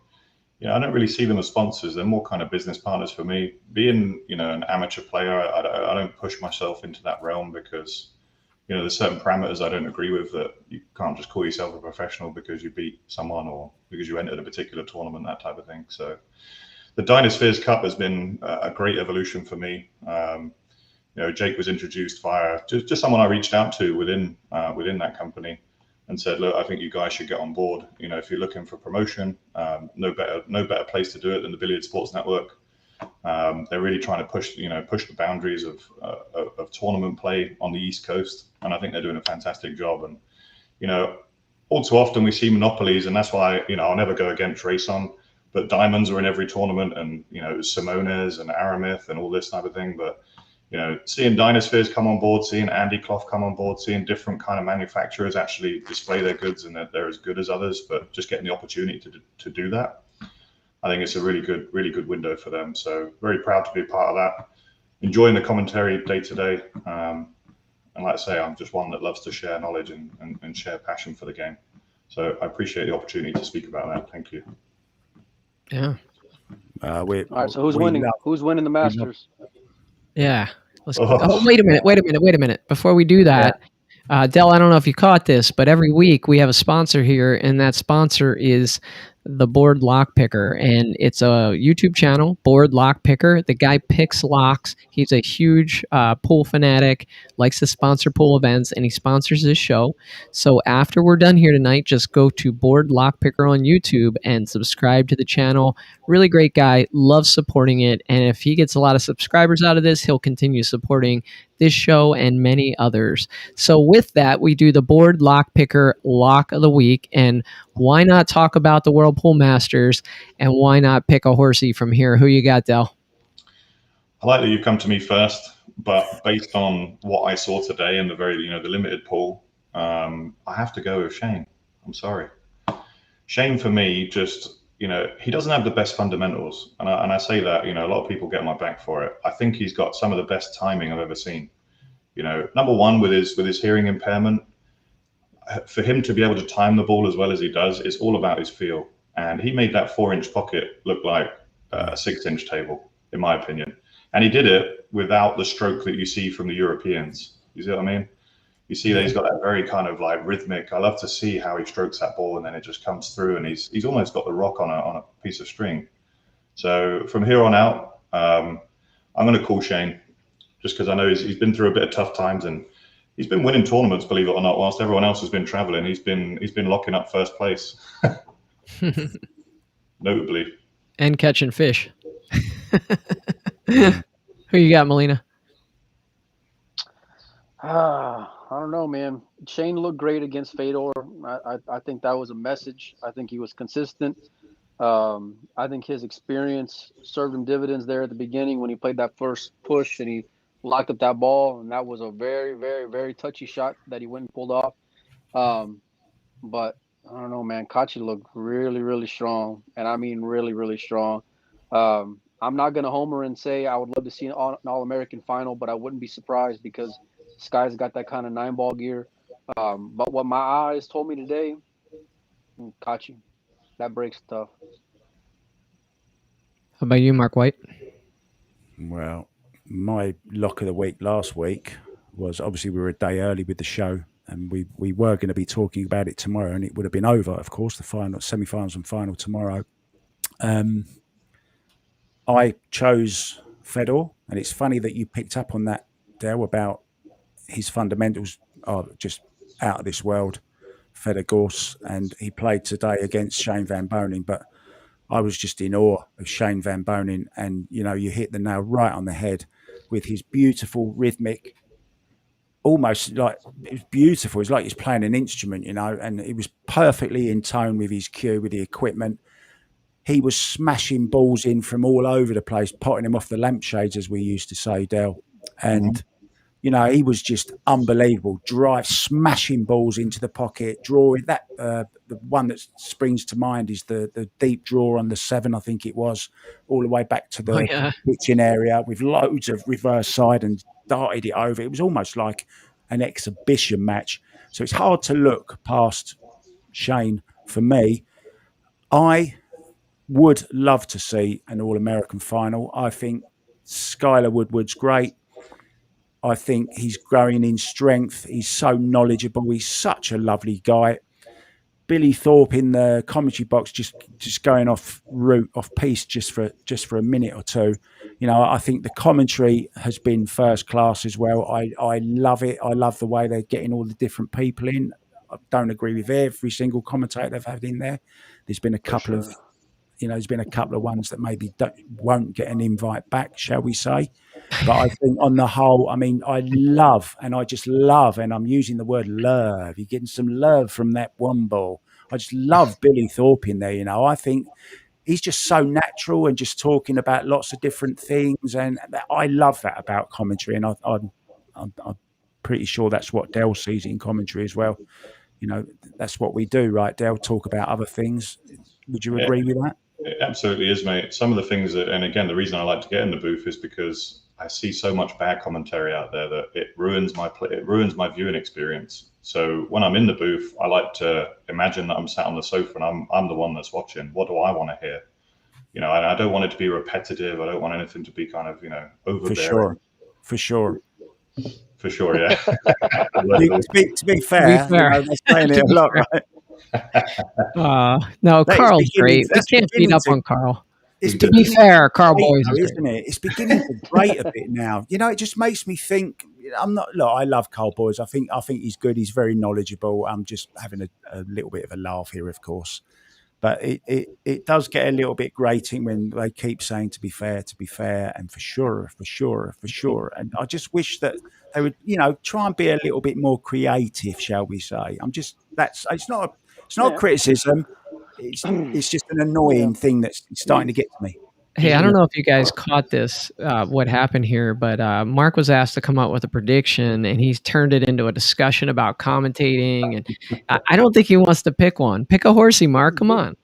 I don't really see them as sponsors. They're more kind of business partners for me. Being, an amateur player, I don't push myself into that realm because, there's certain parameters I don't agree with, that you can't just call yourself a professional because you beat someone or because you entered a particular tournament, that type of thing. So the Dynaspheres Cup has been a great evolution for me. Jake was introduced via just someone I reached out to within that company and said, look, I think you guys should get on board. If you're looking for promotion, no better place to do it than the Billiard Sports Network. They're really trying to push the boundaries of tournament play on the East Coast, and I think they're doing a fantastic job. And all too often we see monopolies, and that's why I'll never go against Rayson, but diamonds are in every tournament, and Simones and Aramith and all this type of thing. But seeing Dynaspheres come on board, seeing Andy Clough come on board, seeing different kind of manufacturers actually display their goods and that they're as good as others, but just getting the opportunity to do that, I think it's a really good window for them. So very proud to be a part of that. Enjoying the commentary day to day. And like I say, I'm just one that loves to share knowledge and share passion for the game. So I appreciate the opportunity to speak about that. Thank you. Yeah. All right. So who's winning? Who's winning the Masters? Yeah. Wait a minute. Before we do that, Del, I don't know if you caught this, but every week we have a sponsor here, and that sponsor is the Board Lock Picker, and it's a YouTube channel, Board Lock Picker. The guy picks locks. He's a huge pool fanatic, likes to sponsor pool events, and he sponsors this show. So after we're done here tonight, just go to Board Lock Picker on YouTube and subscribe to the channel. Really great guy, loves supporting it, and if he gets a lot of subscribers out of this, he'll continue supporting this show and many others. So with that, we do the Board Lock Picker Lock of the Week, and why not talk about the World Pool Masters, and why not pick a horsey from here? Who you got, Del? I like that you've come to me first, but based on what I saw today in the the limited pool, I have to go with Shane. I'm sorry. Shane, for me, just, he doesn't have the best fundamentals. And I say that, a lot of people get my back for it. I think he's got some of the best timing I've ever seen. Number one, with his hearing impairment, for him to be able to time the ball as well as he does, it's all about his feel. And he made that 4-inch pocket look like a 6-inch table, in my opinion. And he did it without the stroke that you see from the Europeans. You see what I mean? You see that he's got that very kind of like rhythmic. I love to see how he strokes that ball and then it just comes through, and he's almost got the rock on a piece of string. So from here on out, I'm going to call Shane, just because I know he's been through a bit of tough times, and he's been winning tournaments, believe it or not, whilst everyone else has been traveling. He's been locking up first place, notably. and catching fish. Who you got, Melina? I don't know, man. Shane looked great against Fedor. I think that was a message. I think he was consistent. I think his experience served him dividends there at the beginning when he played that first push and he locked up that ball, and that was a very, very, very touchy shot that he went and pulled off. But I don't know, man. Kachi looked really, really strong, and I mean really, really strong. I'm not gonna homer and say I would love to see an All-American final, but I wouldn't be surprised because Sky's got that kind of 9-ball gear. But what my eyes told me today, Kachi, that breaks tough. How about you, Mark White? Well, my lock of the week last week was obviously we were a day early with the show, and we were going to be talking about it tomorrow, and it would have been over, of course, the final, semi-finals and final tomorrow. I chose Fedor, and it's funny that you picked up on that, Dale, about his fundamentals are just out of this world, Fedor Gorse, and he played today against Shane Van Boening, but I was just in awe of Shane Van Boening, and you hit the nail right on the head with his beautiful rhythmic, almost like it was beautiful. It's like he's playing an instrument, and it was perfectly in tone with his cue, with the equipment. He was smashing balls in from all over the place, potting him off the lampshades, as we used to say, Dale. And he was just unbelievable. Smashing balls into the pocket, drawing that. The one that springs to mind is the deep draw on the 7, I think it was, all the way back to the pitching area with loads of reverse side and darted it over. It was almost like an exhibition match. So it's hard to look past Shane for me. I would love to see an All-American final. I think Skylar Woodward's great. I think he's growing in strength. He's so knowledgeable. He's such a lovely guy. Billy Thorpe in the commentary box just going off piece just for a minute or two. I think the commentary has been first class as well. I love it. I love the way they're getting all the different people in. I don't agree with every single commentator they've had in there. There's been a couple of ones that maybe won't get an invite back, shall we say. But I think on the whole, I love, and I'm using the word love. You're getting some love from that one ball. I just love Billy Thorpe in there. I think he's just so natural and just talking about lots of different things. And I love that about commentary. And I'm pretty sure that's what Dell sees in commentary as well. That's what we do, right? Dell talk about other things. Would you agree with that? It absolutely is, mate. Some of the things and again, the reason I like to get in the booth is because I see so much bad commentary out there that it ruins my viewing experience. So when I'm in the booth, I like to imagine that I'm sat on the sofa and I'm the one that's watching. What do I want to hear? And I don't want it to be repetitive. I don't want anything to be kind of, overbearing. For sure. Yeah. to be fair. They're saying it a lot, right? No, Carl's great. We can't beat up on Carl. To be fair, Carl Boys is isn't it? It's beginning to grate a bit now. It just makes me think. I love Carl Boys. I think he's good. He's very knowledgeable. I'm just having a little bit of a laugh here, of course. But it does get a little bit grating when they keep saying to be fair, and for sure. And I just wish that they would, try and be a little bit more creative, shall we say? It's not a criticism. It's just an annoying thing that's starting to get to me. Hey, I don't know if you guys caught this, what happened here, but Mark was asked to come out with a prediction, and he's turned it into a discussion about commentating. And I don't think he wants to pick one. Pick a horsey, Mark. Come on.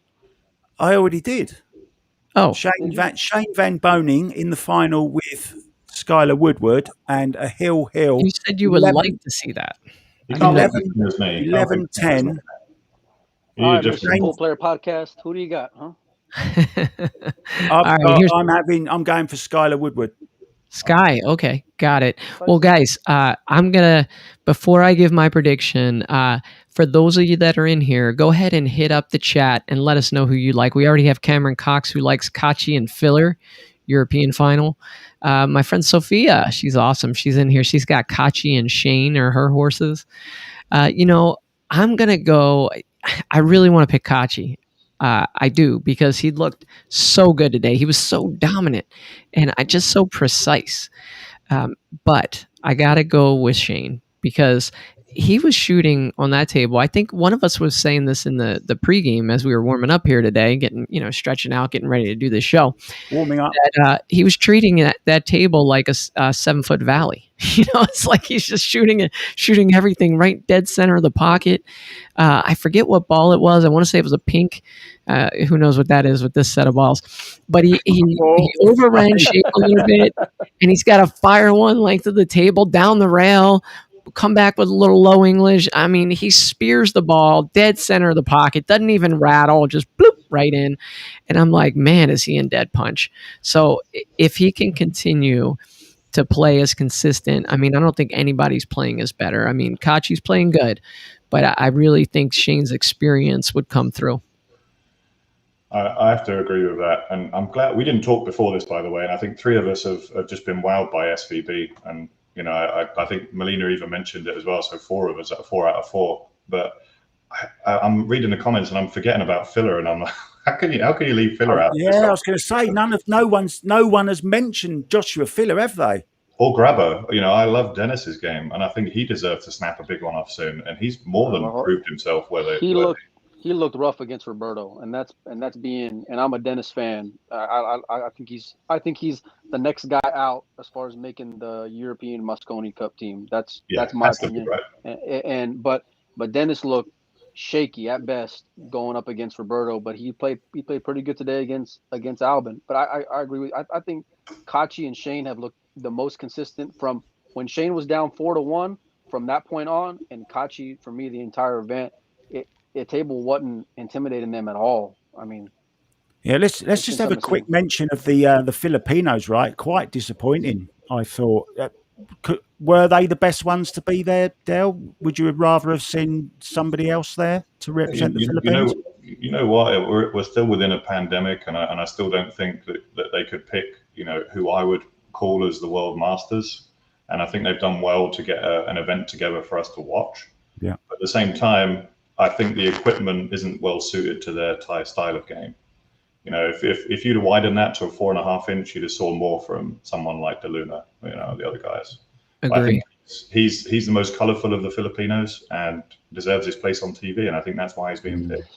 I already did. Oh, Shane Van Boening in the final with Skylar Woodward and a Hill. You said you would like to see that. You can't 11-10. All right, Mr. Full Player Podcast. Who do you got, huh? I'm going for Skylar Woodward. Sky, okay, got it. Well, guys, I'm gonna, before I give my prediction, for those of you that are in here, go ahead and hit up the chat and let us know who you like. We already have Cameron Cox who likes Kachi and Filler, European final. My friend Sophia, she's awesome. She's in here. She's got Kachi and Shane or her horses. I'm gonna go. I really want to pick Kachi. I do, because he looked so good today. He was so dominant and just so precise. But I got to go with Shane, because he was shooting on that table. I think one of us was saying this in the pregame as we were warming up here today, getting, stretching out, getting ready to do this show. Warming up. That, he was treating that table like a 7-foot valley. It's like he's just shooting everything right dead center of the pocket. I forget what ball it was. I want to say it was a pink. Who knows what that is with this set of balls? But he overran shape a little bit, and he's got to fire one length of the table down the rail, come back with a little low English. I mean, he spears the ball dead center of the pocket, doesn't even rattle, just bloop right in. And I'm like, man, is he in dead punch? So if he can continue to play as consistent, I mean, I don't think anybody's playing as better. I mean, Kachi's playing good, but I really think Shane's experience would come through. I have to agree with that, and I'm glad we didn't talk before this, by the way. And I think three of us have just been wowed by SVB, and I think Melina even mentioned it as well. So 4 of us, 4 out of 4. But I'm reading the comments and I'm forgetting about Filler, and I'm like, how can you leave Filler out? Yeah, I was going to say no one has mentioned Joshua Filler, have they? Or Grabber. I love Dennis's game, and I think he deserves to snap a big one off soon. And he's more than proved himself. He looked rough against Roberto, and I'm a Dennis fan. I think he's the next guy out as far as making the European Mosconi Cup team. That's my opinion. Right. But Dennis looked shaky at best going up against Roberto, but he played pretty good today against Albin. But I agree with I think Kachi and Shane have looked the most consistent from when Shane was down 4-1 from that point on, and Kachi, for me, the entire event, the table wasn't intimidating them at all. I mean, yeah. Let's just have a quick mention of the Filipinos. Right, quite disappointing. I thought. Were they the best ones to be there, Dale? Would you rather have seen somebody else there to represent the Philippines? You know what? We're still within a pandemic, and I still don't think that they could pick, who I would call as the world masters. And I think they've done well to get an event together for us to watch. Yeah. But at the same time, I think the equipment isn't well suited to their Thai style of game. If you'd widened that to a 4.5 inch, you'd have saw more from someone like De Luna, the other guys. Agree. I think he's the most colorful of the Filipinos and deserves his place on TV, and I think that's why he's being picked.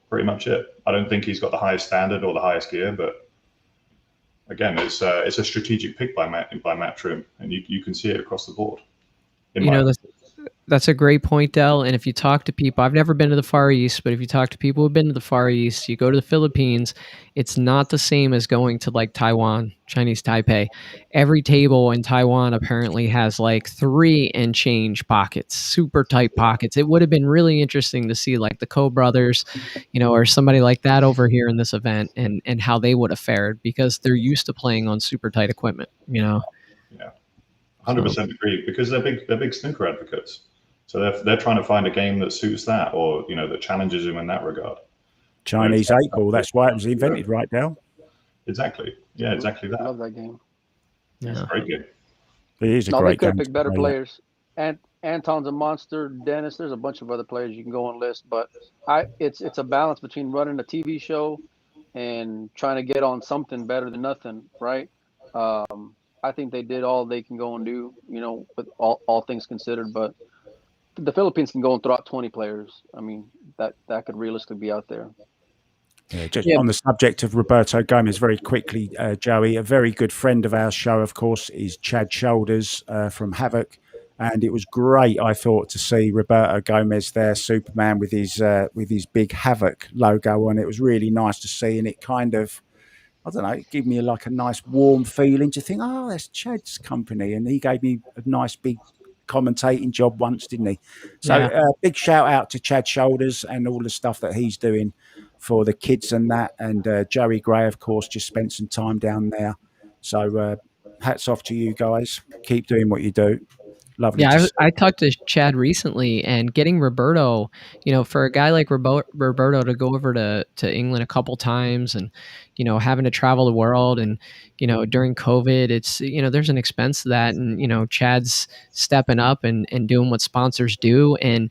Pretty much it. I don't think he's got the highest standard or the highest gear, but again, it's a strategic pick by Matt Trim, and you can see it across the board. That's a great point, Del. And if you talk to people, I've never been to the Far East, but if you talk to people who've been to the Far East, you go to the Philippines, it's not the same as going to like Taiwan, Chinese Taipei. Every table in Taiwan apparently has like 3 and change pockets, super tight pockets. It would have been really interesting to see like the Ko brothers, or somebody like that over here in this event, and how they would have fared, because they're used to playing on super tight equipment, Yeah, 100% agree, because they're big snooker advocates. So they're trying to find a game that suits that, or that challenges him in that regard. Chinese 8-ball. That's why it was invented, right, Dale? Exactly. Yeah, exactly that. I love that game. It's a great game. It is a great game. They could pick better players. And Anton's a monster. Dennis, there's a bunch of other players you can go and list, but it's a balance between running a TV show and trying to get on something better than nothing, right? I think they did all they can go and do, with all things considered, but the Philippines can go and throw out 20 players. I mean, that could realistically be out there. Yeah, on the subject of Roberto Gomez, very quickly, Joey, a very good friend of our show, of course, is Chad Shoulders from Havoc. And it was great, I thought, to see Roberto Gomez there, Superman, with his big Havoc logo on. It was really nice to see, and it kind of, I don't know, it gave me like a nice warm feeling to think, oh, that's Chad's company. And he gave me a nice big commentating job once, didn't he? So big shout out to Chad Shoulders and all the stuff that he's doing for the kids and that. And Joey Gray, of course, just spent some time down there. So hats off to you guys. Keep doing what you do. Lovely. Yeah, I talked to Chad recently, and getting Roberto, for a guy like Roberto to go over to England a couple times, and having to travel the world, and during COVID, it's there's an expense to that, and Chad's stepping up and doing what sponsors do, and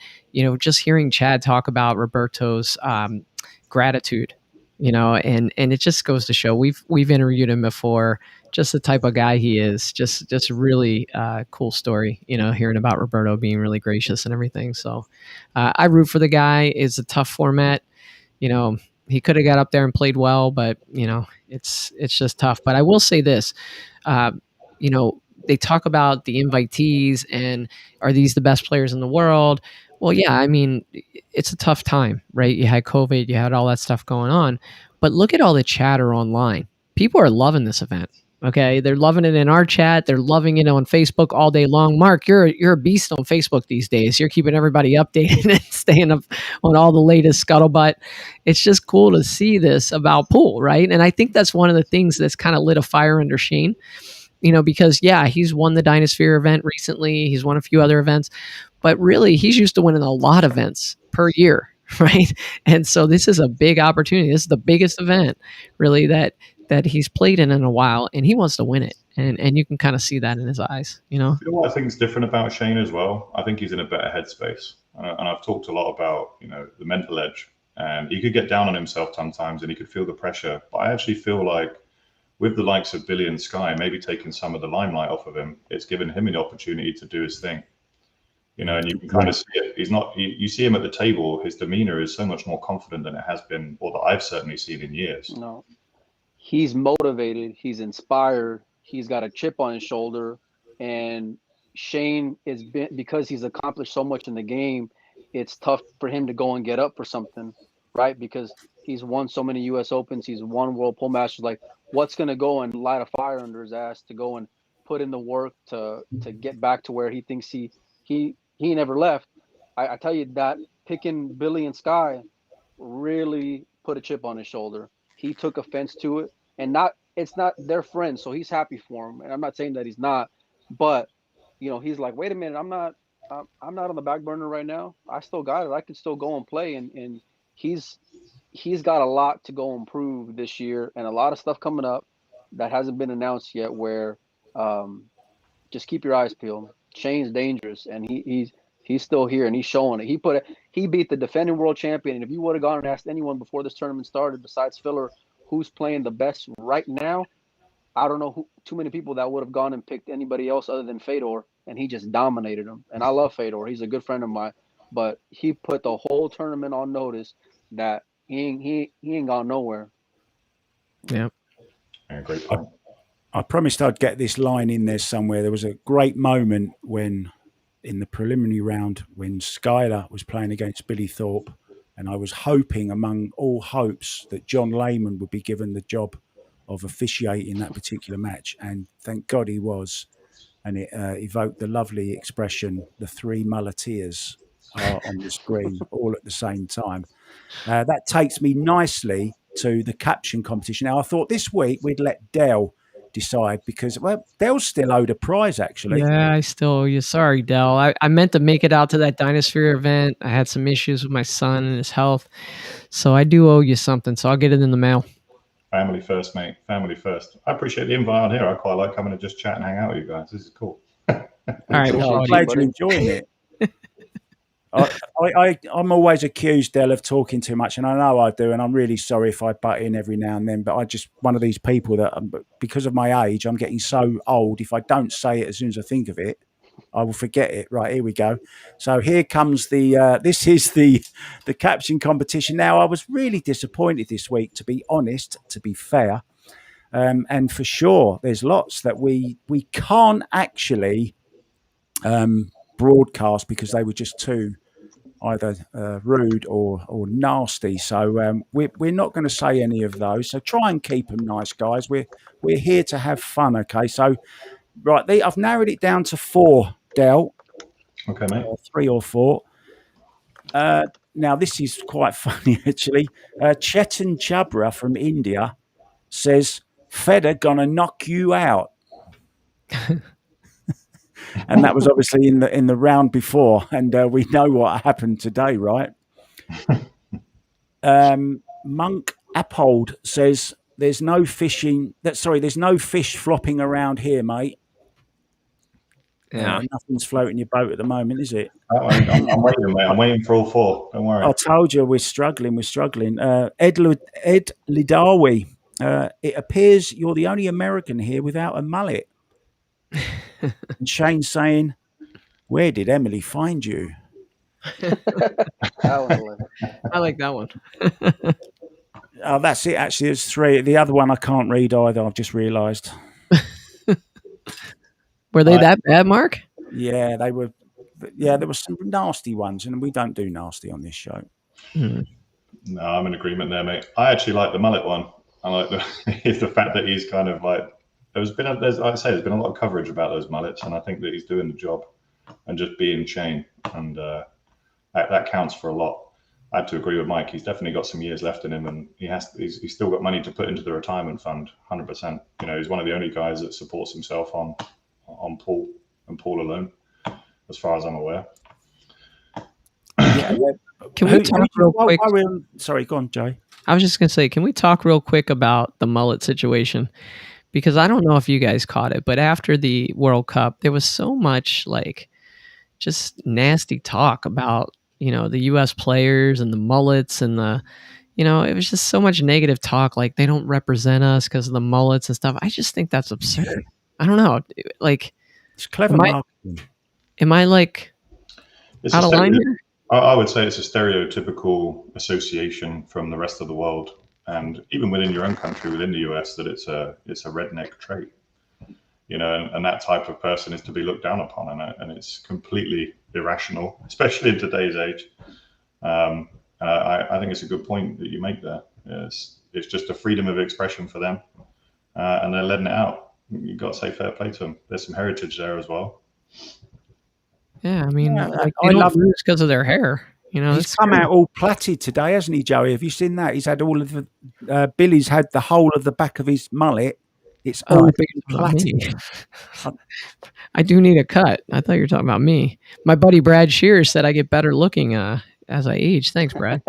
just hearing Chad talk about Roberto's gratitude, and it just goes to show we've interviewed him before. Just the type of guy he is, just really cool story, hearing about Roberto being really gracious and everything. So I root for the guy. It's a tough format. He could have got up there and played well, but it's just tough. But I will say this, uh, they talk about the invitees and are these the best players in the world? Well, yeah, I mean, it's a tough time, right? You had COVID, you had all that stuff going on, but look at all the chatter online. People are loving this event. Okay, they're loving it in our chat. They're loving it on Facebook all day long. Mark, you're a beast on Facebook these days. You're keeping everybody updated and staying up on all the latest scuttlebutt. It's just cool to see this about pool, right? And I think that's one of the things that's kind of lit a fire under Shane. Because he's won the Dynasphere event recently. He's won a few other events, but really he's used to winning a lot of events per year, right? And so this is a big opportunity. This is the biggest event really that he's played in a while, and he wants to win it. And you can kind of see that in his eyes, You know what I think is different about Shane as well? I think he's in a better headspace. And I've talked a lot about, the mental edge. And he could get down on himself sometimes and he could feel the pressure. But I actually feel like with the likes of Billy and Sky, maybe taking some of the limelight off of him, it's given him an opportunity to do his thing. And you can kind of see it. He's not. You see him at the table. His demeanor is so much more confident than it has been, or that I've certainly seen in years. No, he's motivated. He's inspired. He's got a chip on his shoulder, and Shane because he's accomplished so much in the game. It's tough for him to go and get up for something, right? Because he's won so many U.S. Opens. He's won World Pole Masters. Like, what's going to go and light a fire under his ass to go and put in the work to get back to where he thinks he never left. I tell you that picking Billy and Sky really put a chip on his shoulder. He took offense to it, and it's not their friends, so he's happy for him. And I'm not saying that he's not, but he's like, wait a minute, I'm not on the back burner right now. I still got it. I can still go and play, and he's got a lot to go improve this year, and a lot of stuff coming up that hasn't been announced yet. Where just keep your eyes peeled. Shane's dangerous, and he's still here, and he's showing it. He beat the defending world champion, and if you would have gone and asked anyone before this tournament started, besides Filler, who's playing the best right now, I don't know too many people that would have gone and picked anybody else other than Fedor, and he just dominated him. And I love Fedor; he's a good friend of mine, but he put the whole tournament on notice that he ain't gone nowhere. Yeah, Great point. I promised I'd get this line in there somewhere. There was a great moment when, in the preliminary round, when Skylar was playing against Billy Thorpe, and I was hoping, among all hopes, that John Lehman would be given the job of officiating that particular match, and thank God he was. And it evoked the lovely expression, "The three muleteers are on the screen all at the same time." That takes me nicely to the caption competition. Now, I thought this week we'd let Dell decide because, well, Dell's still owed a prize, actually. Yeah, I still owe you. Sorry, Dell. I meant to make it out to that Dynasphere event. I had some issues with my son and his health. So I do owe you something. So I'll get it in the mail. Family first, mate. Family first. I appreciate the invite on here. I quite like coming and just chat and hang out with you guys. This is cool. All right. Well, I'm glad you're enjoying it. I'm always accused, Del, of talking too much, and I know I do, and I'm really sorry if I butt in every now and then, but I just one of these people that, because of my age, I'm getting so old, if I don't say it as soon as I think of it, I will forget it. Right, here we go. So here comes this is the caption competition. Now, I was really disappointed this week, to be honest, to be fair, and for sure, there's lots that we can't actually broadcast because they were just too either rude or nasty. So we're not going to say any of those. So try and keep them nice, guys. We're here to have fun, okay? So, right, I've narrowed it down to 4, Del. Okay, mate. 3 or 4. Now, this is quite funny, actually. Chetan Chabra from India says, Federer gonna knock you out. And that was obviously in the round before, and we know what happened today, right? Monk Appold says there's no fish flopping around here, mate. Yeah. Nothing's floating your boat at the moment, is it? I'm waiting, mate. I'm waiting for all four. Don't worry. I told you we're struggling. Ed Lidawi, it appears you're the only American here without a mullet. And Shane's saying, "Where did Emily find you?" I like that one. Oh, that's it. Actually, there's three. The other one I can't read either. I've just realised. Were they that bad, Mark? Yeah, they were. Yeah, there were some nasty ones, and we don't do nasty on this show. No, I'm in agreement there, mate. I actually like the mullet one. I like the fact that he's kind of like there's been a lot of coverage about those mullets, and I think that he's doing the job and just being Shane, and that counts for a lot. I had to agree with Mike. He's definitely got some years left in him, and he's still got money to put into the retirement fund, 100%. You know, he's one of the only guys that supports himself on Paul and Paul alone, as far as I'm aware. Yeah. Can we talk real quick? Sorry, go on, Jay. I was just going to say, can we talk real quick about the mullet situation? Because I don't know if you guys caught it, but after the World Cup, there was so much like just nasty talk about, you know, the U.S. players and the mullets and it was just so much negative talk. Like they don't represent us because of the mullets and stuff. I just think that's absurd. I don't know. Like, it's clever marketing. Am I like out of line here? I would say it's a stereotypical association from the rest of the world, and even within your own country, within the US, that it's a redneck trait, you know, and that type of person is to be looked down upon, and it's completely irrational, especially in today's age. I think it's a good point that you make there. It's just a freedom of expression for them, and they're letting it out. You've got to say fair play to them. There's some heritage there as well. Yeah, I mean, they don't lose because of their hair. You know, he's come out all plaited today, hasn't he, Joey? Have you seen that? He's had all of the Billy's had the whole of the back of his mullet. It's all been plaited. I do need a cut. I thought you were talking about me. My buddy Brad Shears said I get better looking as I age. Thanks, Brad.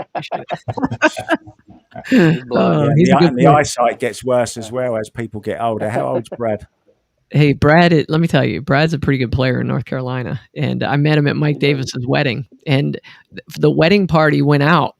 The eyesight gets worse as well as people get older. How old's Brad? Hey, Brad, let me tell you, Brad's a pretty good player in North Carolina. And I met him at Mike Davis's wedding. And the wedding party went out.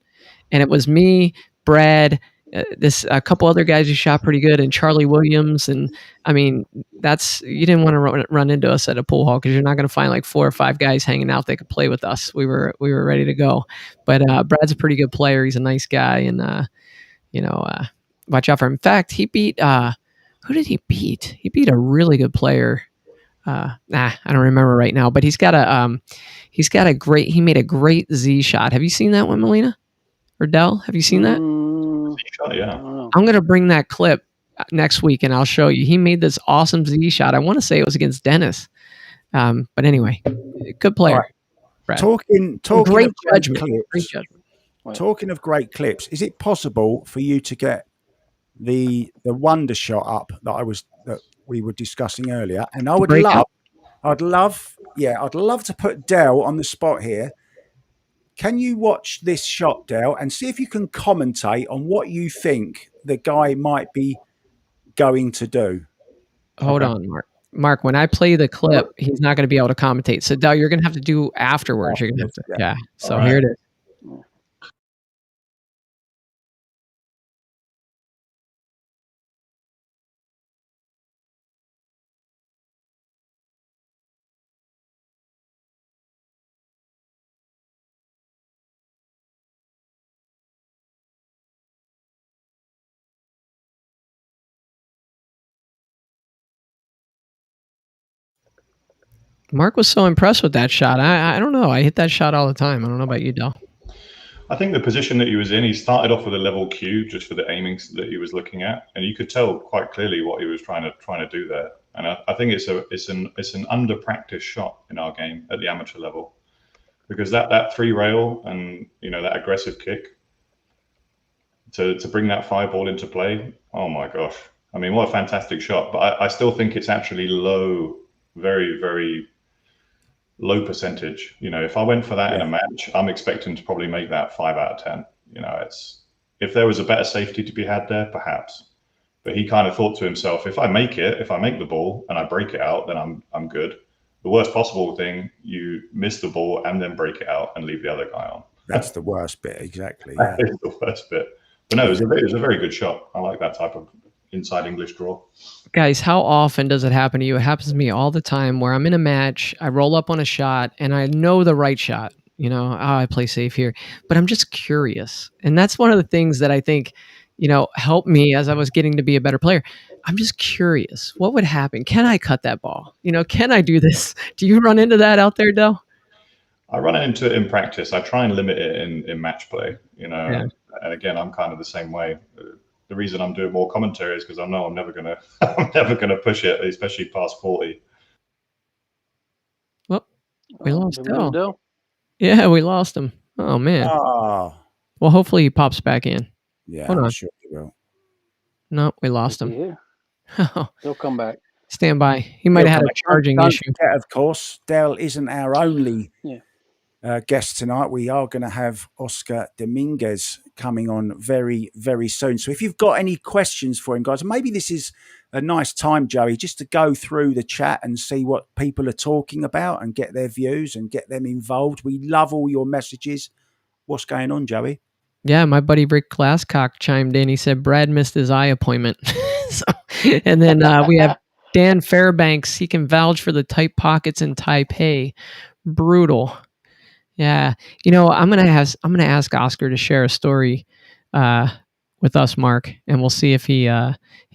And it was me, Brad, a couple other guys who shot pretty good, and Charlie Williams. And I mean, you didn't want to run into us at a pool hall because you're not going to find like 4 or 5 guys hanging out that could play with us. We were ready to go. But Brad's a pretty good player. He's a nice guy. And, watch out for him. In fact, he beat... who did he beat? He beat a really good player. I don't remember right now, but he made a great Z shot. Have you seen that one, Melina? Or Del? Have you seen that? Yeah. I'm going to bring that clip next week and I'll show you. He made this awesome Z shot. I want to say it was against Dennis. But anyway, good player. Right. Talking great of judgment. Great judgment. Talking of great clips, is it possible for you to get the wonder shot up that we were discussing earlier? And I'd love to put Del on the spot here. Can you watch this shot, Del, and see if you can commentate on what you think the guy might be going to do? Hold on, Mark. Mark, when I play the clip, he's not going to be able to commentate. So, Del, you're going to have to do afterwards. You're going to have to, yeah. So here it is. Mark was so impressed with that shot. I don't know. I hit that shot all the time. I don't know about you, Del. I think the position that he was in, he started off with a level Q just for the aiming that he was looking at, and you could tell quite clearly what he was trying to do there. And I think it's an under practice shot in our game at the amateur level, because that 3 rail and that aggressive kick to bring that 5 ball into play. Oh my gosh! I mean, what a fantastic shot! But I still think it's actually low, very, very low percentage. If I went for that in a match, I'm expecting to probably make that 5 out of 10. If there was a better safety to be had there, perhaps. But he kind of thought to himself, if I make the ball and I break it out, then I'm good. the worst possible thing, you miss the ball and then break it out and leave the other guy on. That's the worst bit, exactly. That Yeah. is the worst bit. But no, it was a very good shot. I like that type of inside English draw. Guys, how often does it happen to you? It happens to me all the time where I'm in a match, I roll up on a shot, and I know the right shot. You know, I play safe here, but I'm just curious. And that's one of the things that I think, helped me as I was getting to be a better player. I'm just curious. What would happen? Can I cut that ball? Can I do this? Do you run into that out there, Del? I run into it in practice. I try and limit it in match play, Yeah. And again, I'm kind of the same way. The reason I'm doing more commentary is because I know I'm never gonna I'm never gonna push it, especially past 40. Well, we lost Did we lose Del. Dell? Yeah, we lost him. Oh man. Oh, Well, hopefully he pops back in. yeah, Hold I'm on. sure you will. No, we lost Is he him. here? Oh, He'll come back. stand by. He might have had a charging Don't issue. forget, of course, Dell isn't our only Yeah. guest tonight. We are going to have Oscar Dominguez coming on very, very soon. So if you've got any questions for him, guys, maybe this is a nice time, Joey, just to go through the chat and see what people are talking about and get their views and get them involved. We love all your messages. What's going on, Joey? Yeah, my buddy Rick Glasscock chimed in. He said Brad missed his eye appointment. And then we have Dan Fairbanks. He can vouch for the tight pockets in Taipei. Brutal. Yeah, I'm gonna ask Oscar to share a story with us, Mark, and we'll see if he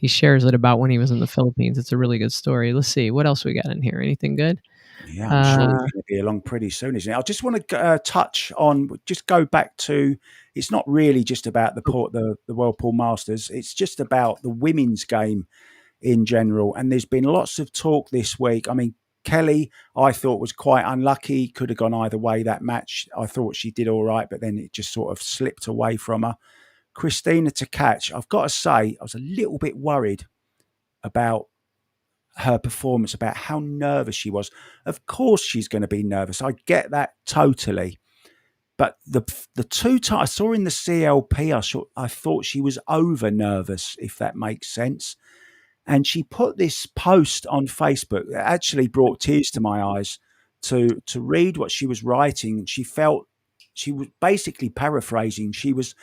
shares it about when he was in the Philippines. It's a really good story. Let's see what else we got in here. Anything good? Yeah, I'm sure he's going to be along pretty soon, isn't it? I just want to go back to, it's not really just about the World Pool Masters. It's just about the women's game in general. And there's been lots of talk this week. I mean, Kelly, I thought was quite unlucky. Could have gone either way that match. I thought she did all right, but then it just sort of slipped away from her. Christina to catch. I've got to say, I was a little bit worried about her performance, about how nervous she was. Of course she's going to be nervous. I get that totally. But the two times I saw in the CLP, I thought she was over nervous, if that makes sense. And she put this post on Facebook that actually brought tears to my eyes to read what she was writing. She felt, she was basically paraphrasing. She was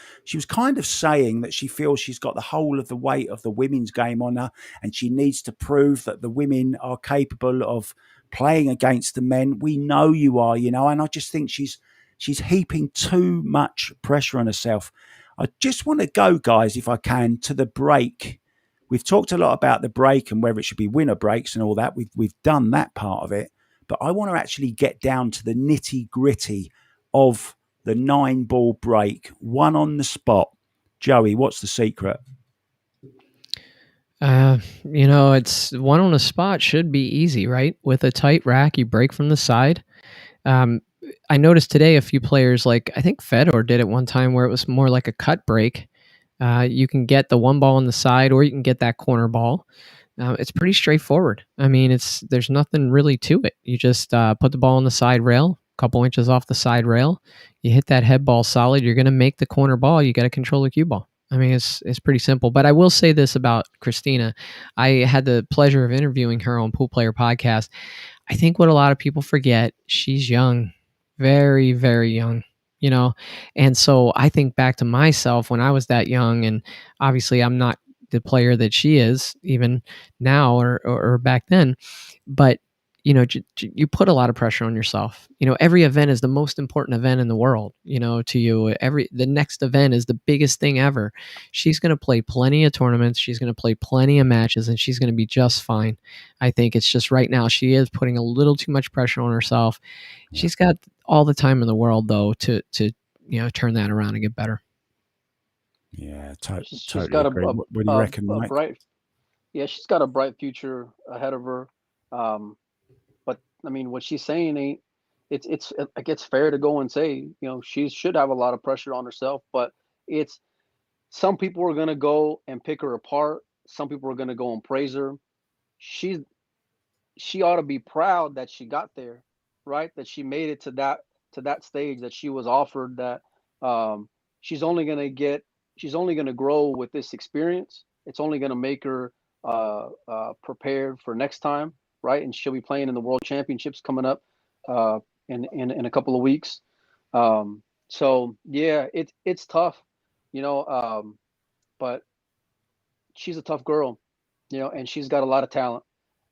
kind of saying that she feels she's got the whole of the weight of the women's game on her, and she needs to prove that the women are capable of playing against the men. We know you are, and I just think she's heaping too much pressure on herself. I just want to go, guys, if I can, to the break. We've talked a lot about the break and whether it should be winner breaks and all that. We've done that part of it, but I want to actually get down to the nitty gritty of the 9-ball break, one on the spot. Joey, what's the secret? It's one on the spot should be easy, right? With a tight rack, you break from the side. I noticed today a few players, like I think Fedor did it one time where it was more like a cut break. You can get the one ball on the side, or you can get that corner ball. It's pretty straightforward. I mean, there's nothing really to it. You just put the ball on the side rail, a couple inches off the side rail. You hit that head ball solid. You're going to make the corner ball. You got to control the cue ball. I mean, it's pretty simple. But I will say this about Christina. I had the pleasure of interviewing her on Pool Player Podcast. I think what a lot of people forget, she's young, very, very young. And so I think back to myself when I was that young, and obviously I'm not the player that she is even now or back then, but you put a lot of pressure on yourself. Every event is the most important event in the world, to you. The next event is the biggest thing ever. She's going to play plenty of tournaments. She's going to play plenty of matches, and she's going to be just fine. I think it's just right now she is putting a little too much pressure on herself. She's got all the time in the world, though, to turn that around and get better. Yeah, She's totally got agree. What do you reckon, Mike? She's got a bright future ahead of her. But I mean, what she's saying ain't. It's fair to go and say, she should have a lot of pressure on herself. But it's some people are gonna go and pick her apart. Some people are gonna go and praise her. She ought to be proud that she got there, right? That she made it to that stage, that she was offered that. She's only gonna grow with this experience. It's only gonna make her prepared for next time. right? And she'll be playing in the World Championships coming up in a couple of weeks. So yeah, it's tough, but she's a tough girl, and she's got a lot of talent,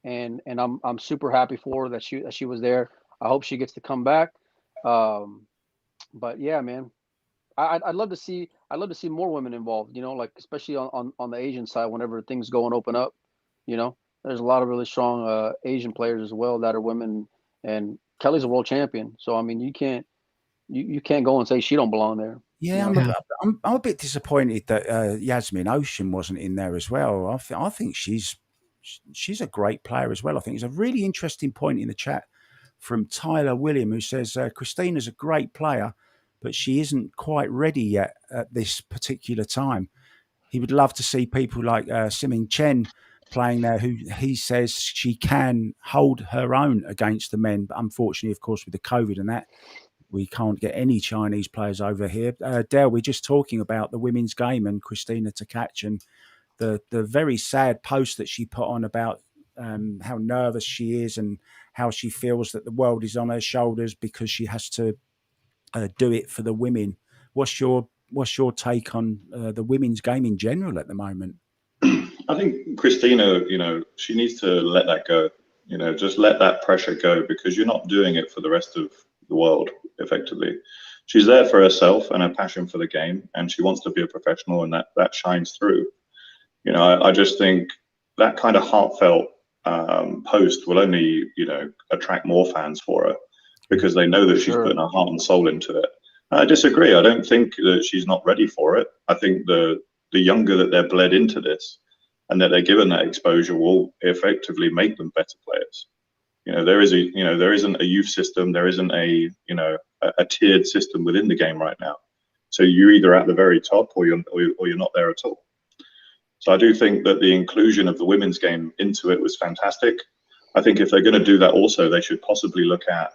and I'm super happy for her that she was there. I hope she gets to come back. But yeah, man, I'd love to see more women involved. Like especially on the Asian side, whenever things go and open up. There's a lot of really strong Asian players as well that are women, and Kelly's a world champion. So I mean, you can't go and say she don't belong there. Yeah, I'm a bit disappointed that Yasmin Ocean wasn't in there as well. I think she's a great player as well. I think it's a really interesting point in the chat from Tyler William, who says Christina's a great player, but she isn't quite ready yet at this particular time. He would love to see people like Siming Chen playing there, who he says she can hold her own against the men. But unfortunately, of course, with the COVID and that, we can't get any Chinese players over here. Dale, we're just talking about the women's game and Christina Tkach and the very sad post that she put on about how nervous she is and how she feels that the world is on her shoulders because she has to do it for the women. What's your take on the women's game in general at the moment? I think Christina, she needs to let that go. Just let that pressure go, because you're not doing it for the rest of the world, effectively. She's there for herself and her passion for the game, and she wants to be a professional, and that shines through. I just think that kind of heartfelt post will only, attract more fans for her, because they know that she's putting her heart and soul into it. I disagree. I don't think that she's not ready for it. I think the younger that they're bled into this and that they're given that exposure will effectively make them better players. There isn't a youth system. There isn't a tiered system within the game right now. So you're either at the very top or you're not there at all. So I do think that the inclusion of the women's game into it was fantastic. I think if they're going to do that also, they should possibly look at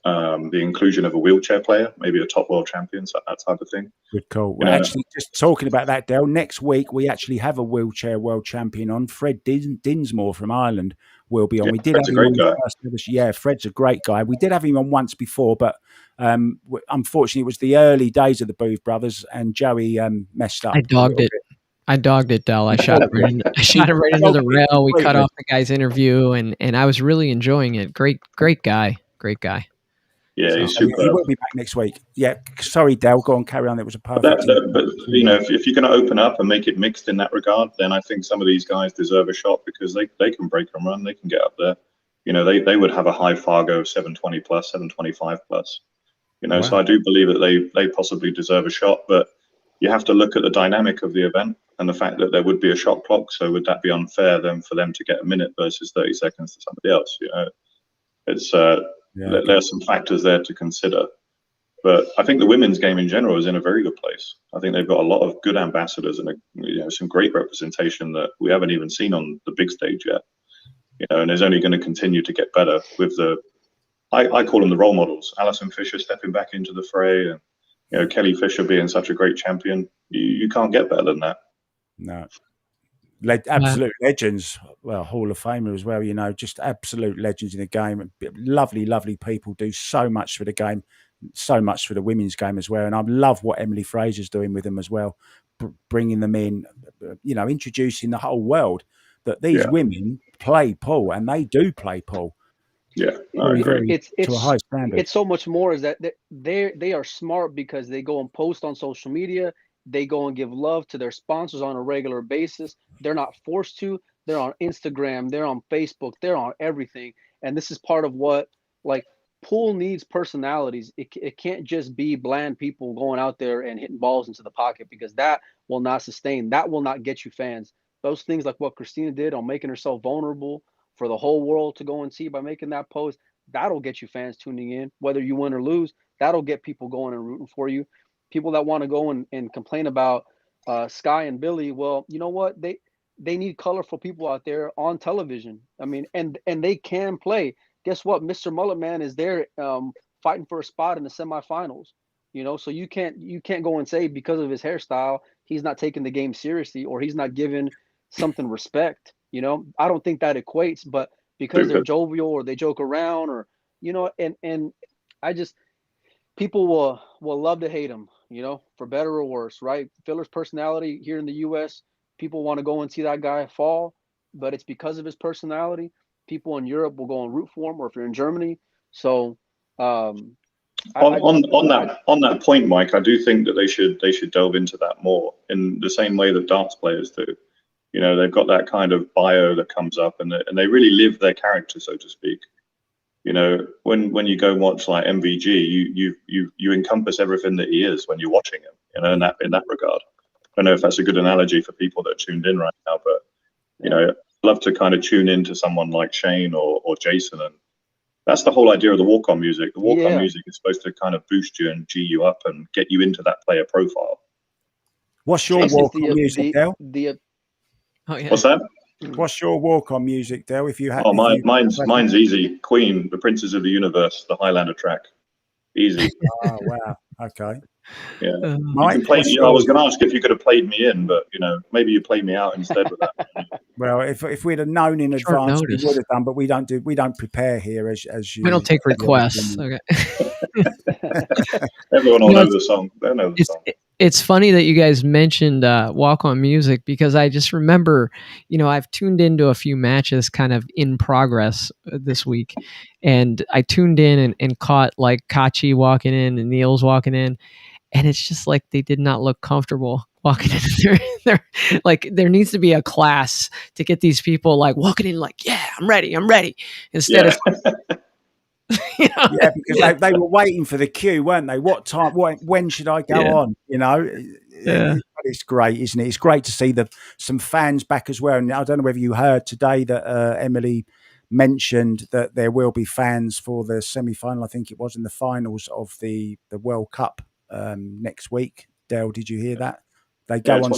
the inclusion of a wheelchair player, maybe a top world champion, so that type of thing. Good call. We're actually just talking about that, Dale. Next week, we actually have a wheelchair world champion on. Fred Dinsmore from Ireland will be on. Yeah, we did Fred's have a him great on guy. first. Yeah, Fred's a great guy. We did have him on once before, but unfortunately, it was the early days of the Booth brothers, and Joey messed up. I dogged it, Del. I shot it right into the rail. We cut off the guy's interview, and I was really enjoying it. Great guy. Yeah, he's super. He will be back next week. Yeah, sorry, Dale. Go on, carry on. It was a perfect. But if you're going to open up and make it mixed in that regard, then I think some of these guys deserve a shot, because they can break and run. They can get up there. They would have a high Fargo of 720 plus, 725 plus. Wow. So I do believe that they possibly deserve a shot, but you have to look at the dynamic of the event and the fact that there would be a shot clock. So would that be unfair then for them to get a minute versus 30 seconds to somebody else? It's there are some factors there to consider. But I think the women's game in general is in a very good place. I think they've got a lot of good ambassadors and some great representation that we haven't even seen on the big stage yet. And there's only going to continue to get better with I call them the role models. Alison Fisher stepping back into the fray, and Kelly Fisher being such a great champion. You can't get better than that. No. Absolute legends. Well, Hall of Famer as well, just absolute legends in the game. Lovely people, do so much for the game, so much for the women's game as well. And I love what Emily Fraser's doing with them as well, bringing them in, introducing the whole world that these women play pool, and they do play pool. Yeah, it's to a high standard. It's so much more is that they are smart, because they go and post on social media. They go and give love to their sponsors on a regular basis. They're not forced to. They're on Instagram. They're on Facebook. They're on everything. And this is part of what, pool needs personalities. It can't just be bland people going out there and hitting balls into the pocket, because that will not sustain. That will not get you fans. Those things like what Christina did on making herself vulnerable for the whole world to go and see by making that post, that'll get you fans tuning in. Whether you win or lose, that'll get people going and rooting for you. People that want to go and complain about Sky and Billy, well, you know what? They need colorful people out there on television. I mean, and they can play. Guess what? Mr. Mullet Man is there fighting for a spot in the semifinals. So you can't go and say because of his hairstyle he's not taking the game seriously, or he's not giving something respect. I don't think that equates, but because they're Super. jovial or they joke around, or and I just, people will love to hate him, for better or worse, right? Filler's personality here in the U.S., people want to go and see that guy fall, but it's because of his personality. People in Europe will go and root for him, or if you're in Germany. So On that point, Mike, I do think that they should delve into that more in the same way that darts players do. They've got that kind of bio that comes up, and they really live their character, so to speak. When you go watch like MVG, you encompass everything that he is when you're watching him. In that regard. I don't know if that's a good analogy for people that are tuned in right now, but I'd love to kind of tune into someone like Shane or Jason, and that's the whole idea of the walk-on music. The walk-on music is supposed to kind of boost you and G you up and get you into that player profile. What's your walk-on music, Del? What's that? What's your walk-on music, Del? If you have, mine's easy. Queen, the Princes of the Universe, the Highlander track. Easy. Oh wow. Okay. Yeah. Mike, I was going to ask if you could have played me in, but maybe you played me out instead with that. Well, if we'd have known in advance, we would have done. But we don't prepare here as you. We don't take requests. Okay. Everyone will know the song. They know the song. It's funny that you guys mentioned walk-on music, because I just remember, I've tuned into a few matches kind of in progress this week, and I tuned in and caught like Kachi walking in and Niels walking in, and it's just like they did not look comfortable walking in there. Like there needs to be a class to get these people like walking in like, yeah, I'm ready, instead of. Yeah, because they were waiting for the cue, weren't they? What time? When should I go on? It's great, isn't it? It's great to see some fans back as well. And I don't know whether you heard today that Emily mentioned that there will be fans for the semi-final. I think it was in the finals of the World Cup next week. Dale, did you hear that? They go on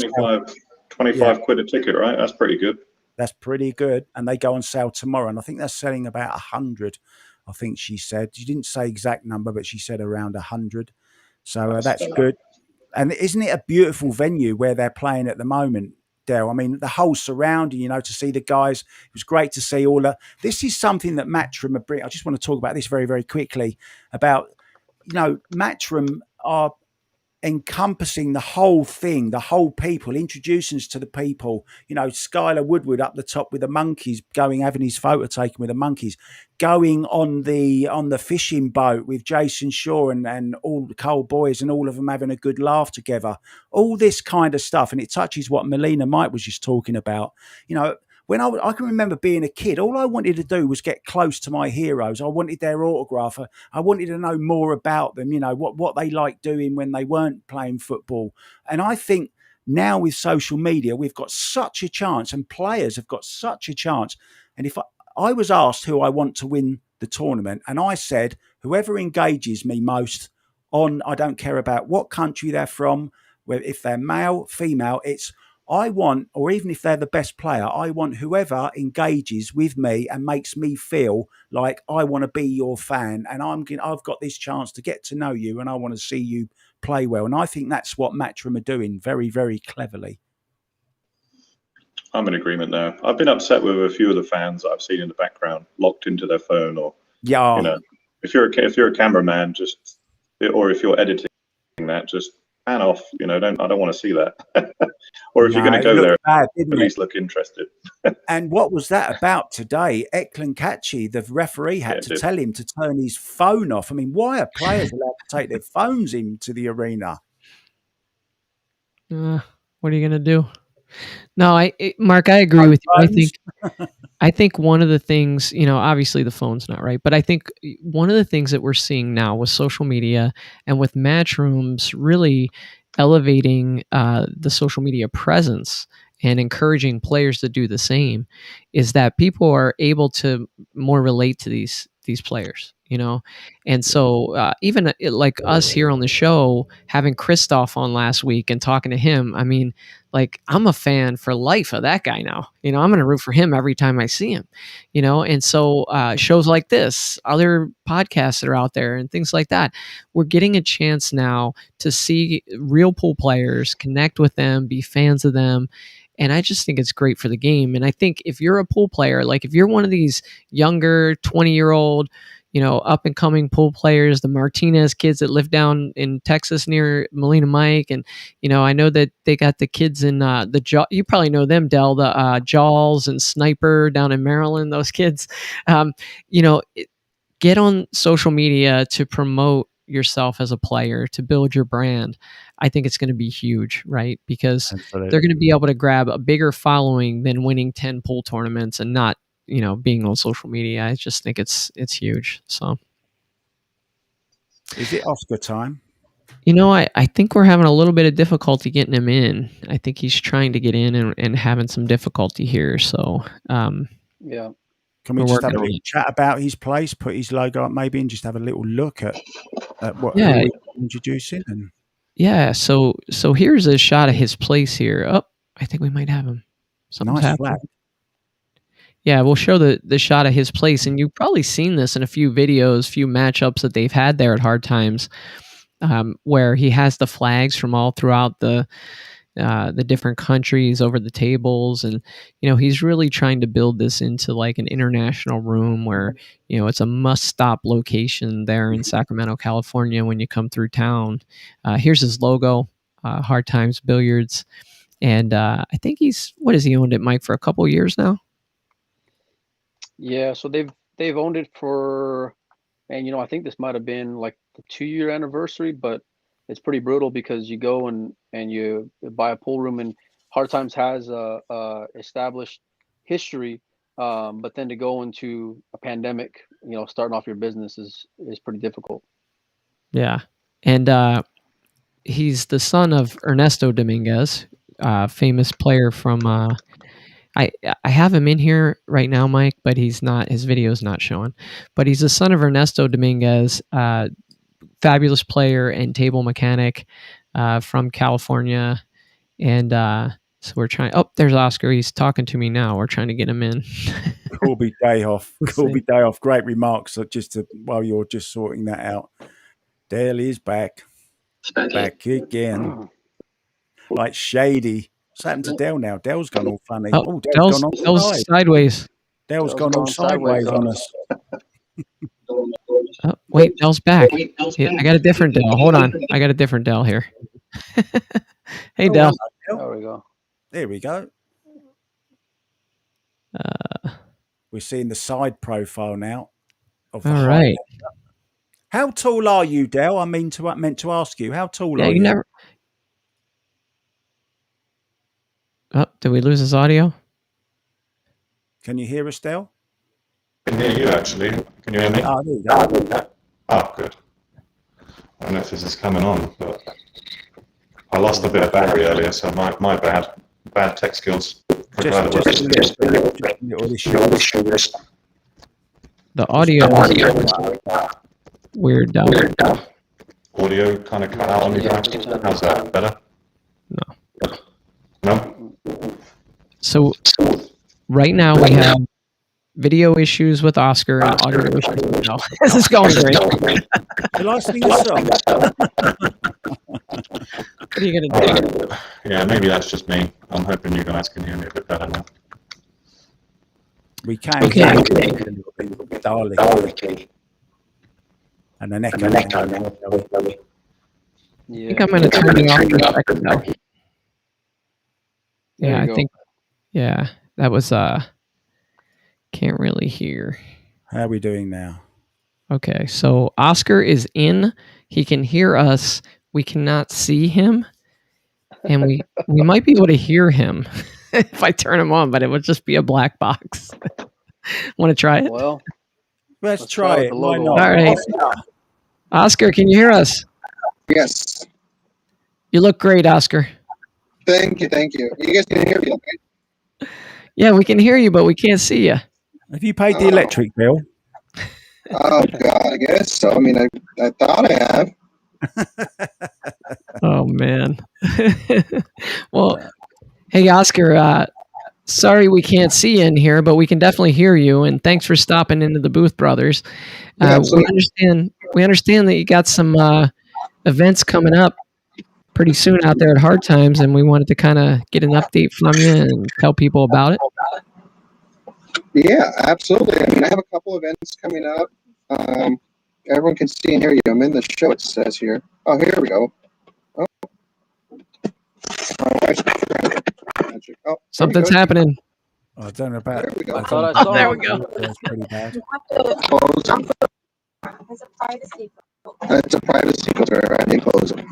25 quid a ticket, right? That's pretty good. That's pretty good, and they go on sale tomorrow. And I think they're selling about 100. I think she said, she didn't say exact number, but she said around 100. So that's good. And isn't it a beautiful venue where they're playing at the moment, Del? I mean, the whole surrounding, to see the guys, it was great to see this is something that Matchroom are bringing. I just want to talk about this very, very quickly about, Matchroom are encompassing the whole thing, the whole people, introducing us to the people. Skylar Woodward up the top with the monkeys, having his photo taken with the monkeys, going on the fishing boat with Jason Shaw and all the Cole boys, and all of them having a good laugh together. All this kind of stuff, and it touches what Melina Mike was just talking about. When I can remember being a kid, all I wanted to do was get close to my heroes. I wanted their autograph. I wanted to know more about them, what they liked doing when they weren't playing football. And I think now with social media, we've got such a chance, and players have got such a chance. And if I was asked who I want to win the tournament, and I said, whoever engages me most I don't care about what country they're from, if they're male, female, I want, or even if they're the best player, I want whoever engages with me and makes me feel like I want to be your fan, and I've got this chance to get to know you, and I want to see you play well. And I think that's what Matchroom are doing very, very cleverly. I'm in agreement there. I've been upset with a few of the fans that I've seen in the background, locked into their phone, or if you're a cameraman, or if you're editing that, just fan off. I don't want to see that. Or if you're going to go there, at least look interested. And what was that about today? Eklund Kachi, the referee, had to tell him to turn his phone off. I mean, why are players allowed to take their phones into the arena? What are you going to do? No, Mark, I agree with you. I think one of the things, obviously the phone's not right, but I think one of the things that we're seeing now with social media and with Matchrooms really elevating the social media presence and encouraging players to do the same is that people are able to more relate to these players, and so even like us here on the show, having Christoph on last week and talking to him, I mean, like, I'm a fan for life of that guy now. I'm going to root for him every time I see him, and so shows like this, other podcasts that are out there and things like that, we're getting a chance now to see real pool players, connect with them, be fans of them. And I just think it's great for the game. And I think if you're a pool player, like if you're one of these younger 20-year-old, up and coming pool players, the Martinez kids that live down in Texas near Molina Mike. And, I know that they got the kids in you probably know them, Del, the Jaws and Sniper down in Maryland, those kids. Get on social media to promote yourself as a player, to build your brand. I think it's going to be huge, right? Because they're going to be able to grab a bigger following than winning 10 pool tournaments and not, being on social media. I just think it's huge. So, is it Oscar time? I think we're having a little bit of difficulty getting him in. I think he's trying to get in and having some difficulty here. So, yeah. Can we just have a little chat about his place, put his logo up maybe, and just have a little look at what we're introducing? And yeah, so here's a shot of his place here. Oh, I think we might have him. Something's nice happening. flag. Yeah, we'll show the shot of his place, and you've probably seen this in a few videos, few matchups that they've had there at Hard Times, where he has the flags from all throughout the different countries over the tables. And, he's really trying to build this into like an international room where, it's a must stop location there in Sacramento, California, when you come through town. Here's his logo, Hard Times Billiards. And I think what has he owned it, Mike, for a couple of years now? Yeah. So they've owned it for, and, I think this might've been like the 2-year anniversary, but it's pretty brutal because you go and you buy a pool room, and Hard Times has a established history, but then to go into a pandemic, starting off your business is pretty difficult. Yeah, and he's the son of Ernesto Dominguez, famous player from. I have him in here right now, Mike, but he's not. His video's not showing. But he's the son of Ernesto Dominguez. Fabulous player and table mechanic from California. And so we're trying. Oh, there's Oscar. He's talking to me now. We're trying to get him in. Corby Dayhoff. Corby Dayhoff. Great remarks. While you're just sorting that out. Dale is back. Back again. Like shady. What's happened to Dale now? Dale's gone all funny. Oh, Dale's sideways. Dale's gone all sideways on us. Oh, wait, Dell's back. I got a different Dell. Hold on. I got a different Dell here. Hey, Dell. There we go. There we go. We're seeing the side profile now. Of the all right. How tall are you, Dell? I meant to ask you. How tall are you? Never. Oh, did we lose his audio? Can you hear us, Dell? I can hear you, actually. Can you hear me? Oh, there you go. Oh, good. I don't know if this is coming on, but I lost a bit of battery earlier, so my bad. Bad tech skills. The audio is weird down. Audio kind of cut out on you guys. How's that? Better? No? So right now we have video issues with Oscar and audio issues with Mel. This is going great. You're listening to song. What are you going to do? Yeah, maybe that's just me. I'm hoping you guys can hear me a bit better now. We can. Okay. A little bit darling. And an echo. Yeah. I think I'm going to turn it off for a second now. Yeah, I think. Yeah, that was can't really hear. How are we doing now? Okay, so Oscar is in. He can hear us. We cannot see him, and we might be able to hear him if I turn him on, but it would just be a black box. Want to try it? Well, let's try it. Why not? All right, Oscar, can you hear us? Yes. You look great, Oscar. Thank you. You guys can hear me, okay? Yeah, we can hear you, but we can't see you. Have you paid the electric bill? Oh God, I guess so. I mean, I thought I have. Oh man. Well, hey Oscar, sorry we can't see you in here, but we can definitely hear you. And thanks for stopping into the booth, brothers. Yeah, we understand that you got some events coming up pretty soon out there at Hard Times, and we wanted to kind of get an update from you and tell people about it. Yeah, absolutely. I mean, I have a couple events coming up. Everyone can see and hear you. I'm in the show, it says here. Oh, here we go. Oh, my wife's magic. Oh, Something's happening. I don't know about. There we go. I thought I saw There him. we go. That's pretty bad. Close it. It's a privacy filter. I didn't close it.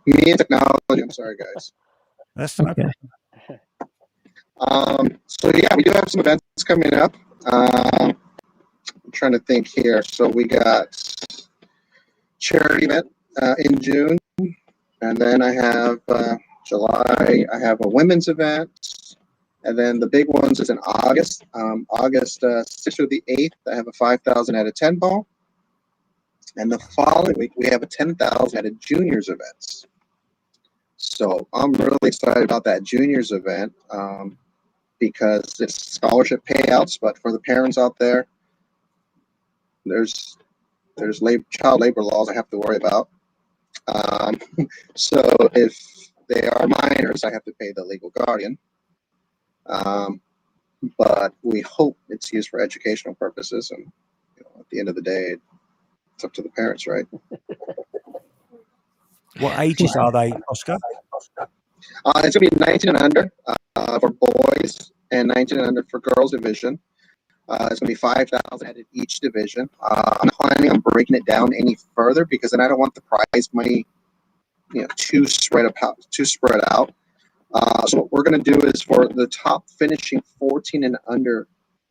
Me and technology. I'm sorry, guys. That's no Okay. So yeah, we do have some events coming up. I'm trying to think here. So we got charity event in June, and then I have July. I have a women's event, and then the big ones is in August. August 6th through the 8th, I have a 5,000 at a 10 ball, and the following week we have a 10,000 at a juniors events. So I'm really excited about that juniors event. Because it's scholarship payouts, but for the parents out there, there's child labor laws I have to worry about. So if they are minors, I have to pay the legal guardian. But we hope it's used for educational purposes, and at the end of the day, it's up to the parents, right? What ages are they, Oscar? It's gonna be 19 and under for boys, and 19 and under for girls division. It's gonna be 5,000 at each division. I'm planning on breaking it down any further because then I don't want the prize money, too spread out. So what we're gonna do is for the top finishing 14 and under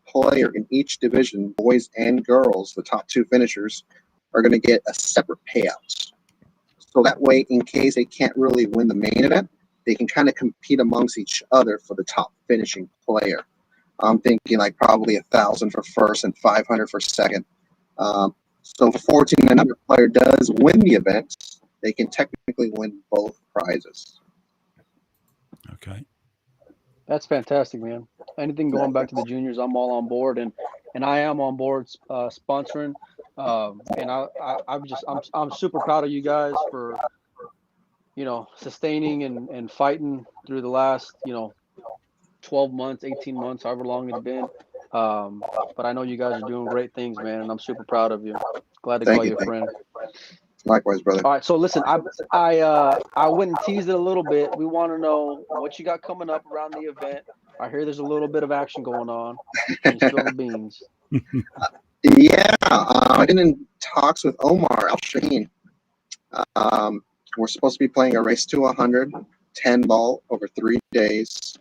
player in each division, boys and girls, the top two finishers are gonna get a separate payout. So that way, in case they can't really win the main event, they can kind of compete amongst each other for the top finishing player. I'm thinking like probably 1,000 for first and 500 for second. So if a 14 and under player does win the event, they can technically win both prizes. Okay. That's fantastic, man. Anything going back to the juniors, I'm all on board, and I am on board sponsoring. And I'm super proud of you guys for sustaining and fighting through the last 12 months, 18 months, however long it's been. But I know you guys are doing great things, man, and I'm super proud of you. Glad to call you a friend. Likewise, brother. All right, so listen, I went and teased it a little bit. We want to know what you got coming up around the event. I hear there's a little bit of action going on. Can you spill the beans? Yeah, I've been in talks with Omar Al Shaheen. We're supposed to be playing a race to 100, 10 ball over 3 days.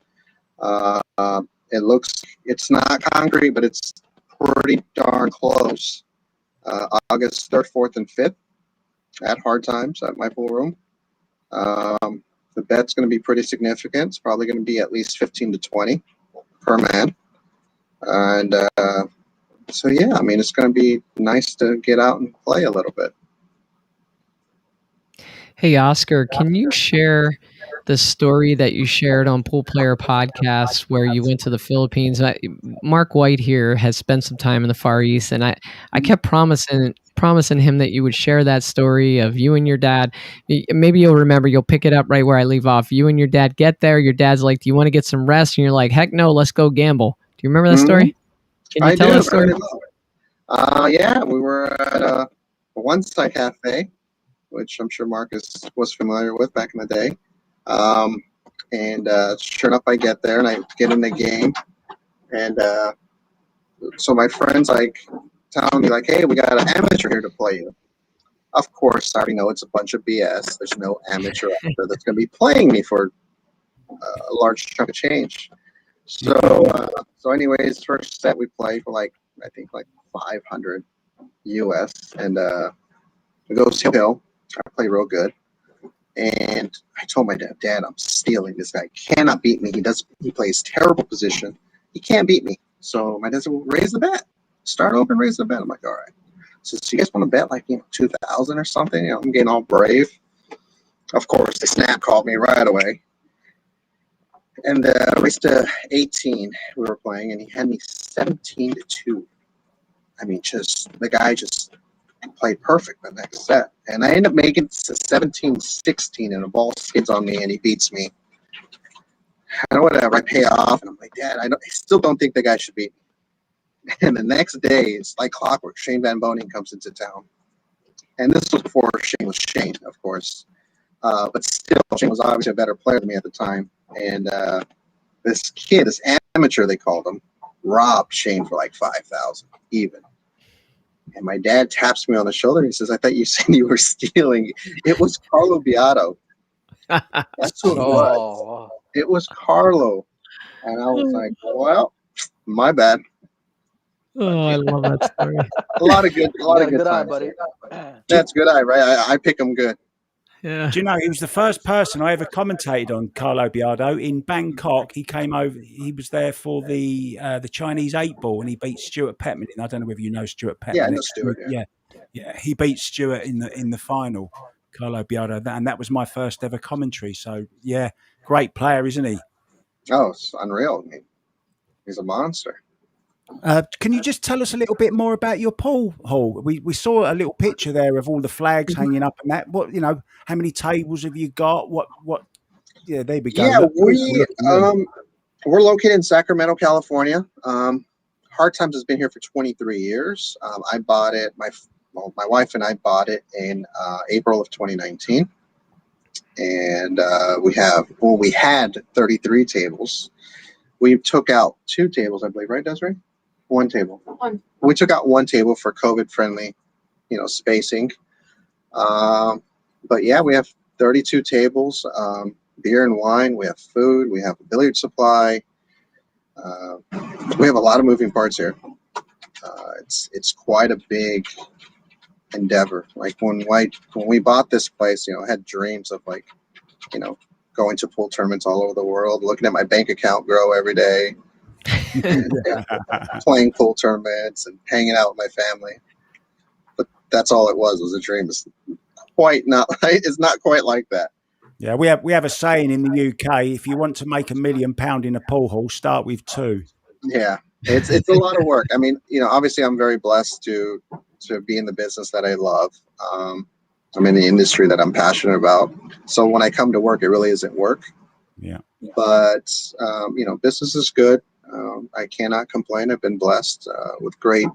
It's not concrete, but it's pretty darn close. August 3rd, 4th, and 5th at Hard Times at my pool room. The bet's going to be pretty significant. It's probably going to be at least 15 to 20 per man. And so, yeah, I mean, it's going to be nice to get out and play a little bit. Hey, Oscar, can you share the story that you shared on Pool Player Podcast where you went to the Philippines? Mark White here has spent some time in the Far East, and I kept promising him that you would share that story of you and your dad. Maybe you'll remember, you'll pick it up right where I leave off. You and your dad get there. Your dad's like, do you want to get some rest? And you're like, heck no, let's go gamble. Do you remember that story? Can you tell that story? Yeah, we were at a One Side Cafe, which I'm sure Marcus was familiar with back in the day. And sure enough, I get there and I get in the game. And so my friend's like telling me, like, hey, we got an amateur here to play you. Of course, I already know it's a bunch of BS. There's no amateur out there that's going to be playing me for a large chunk of change. So anyways, first set we play for I think 500 US, and it goes hill. I play real good, and I told my dad, I'm stealing. This guy cannot beat me. He plays terrible position. He can't beat me. So my dad said, well, raise the bet. Start over and raise the bet. I'm like, all right. So you guys want to bet 2,000 or something? I'm getting all brave. Of course, the snap called me right away. And race to 18 we were playing, and he had me 17 to 2. I mean, the guy just played perfect the next set. And I end up making 17-16, and the ball skids on me, and he beats me. And whatever, I pay off, and I'm like, Dad, I still don't think the guy should beat me. And the next day, it's like clockwork. Shane Van Boning comes into town. And this was before Shane was Shane, of course. But still, Shane was obviously a better player than me at the time. And this kid, this amateur, they called him, robbed Shane for like $5,000 even. And my dad taps me on the shoulder and he says, I thought you said you were stealing. It was Carlo Beato. That's who it was. It was Carlo. And I was like, well, my bad. Oh, I love that story. A lot of good eye, times. buddy. That's good eye, right? I pick them good. Yeah. Do you know he was the first person I ever commentated on, Carlo Biardo, in Bangkok. He came over. He was there for the Chinese 8-ball, and he beat Stuart Petman. I don't know whether you know Stuart Petman. Yeah, I know Stuart. Yeah. He beat Stuart in the final, Carlo Biardo, and that was my first ever commentary. So yeah, great player, isn't he? Oh, it's unreal. I mean, he's a monster. Can you just tell us a little bit more about your pool hall? We saw a little picture there of all the flags hanging up and that. What, how many tables have you got? What? Yeah, there we go. Yeah, we're located in Sacramento, California. Hard Times has been here for 23 years. I bought it. My wife and I bought it in April of 2019, and we had 33 tables. We took out 2 tables, I believe, right, Desiree? 1 table. We took out 1 table for COVID-friendly, spacing. But yeah, we have 32 tables, beer and wine. We have food. We have a billiard supply. We have a lot of moving parts here. It's quite a big endeavor. Like when we bought this place, I had dreams of going to pool tournaments all over the world, looking at my bank account grow every day. Playing pool tournaments and hanging out with my family, but that's all it was a dream. It's not quite like that. Yeah, we have a saying in the UK: if you want to make £1 million in a pool hall, start with 2. Yeah, it's a lot of work. I mean, obviously, I'm very blessed to be in the business that I love. I'm in the industry that I'm passionate about. So when I come to work, it really isn't work. Yeah. But business is good. I cannot complain. I've been blessed with great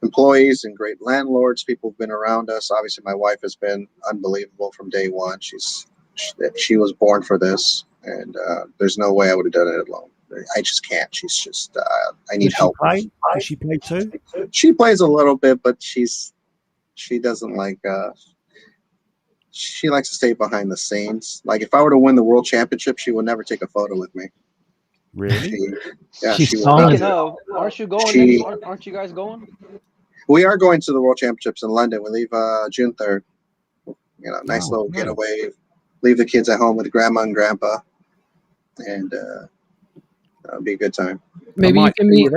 employees and great landlords. People have been around us. Obviously, my wife has been unbelievable from day one. She was born for this, and there's no way I would have done it alone. I just can't. She's just I need help. Does she play too? She plays a little bit, but she doesn't like. She likes to stay behind the scenes. Like if I were to win the world championship, she would never take a photo with me. Really? She's Speaking of, aren't you going? Aren't you guys going? We are going to the World Championships in London. We leave June 3rd. Nice little getaway. Leave the kids at home with grandma and grandpa, and it'll be a good time. Maybe you can meet.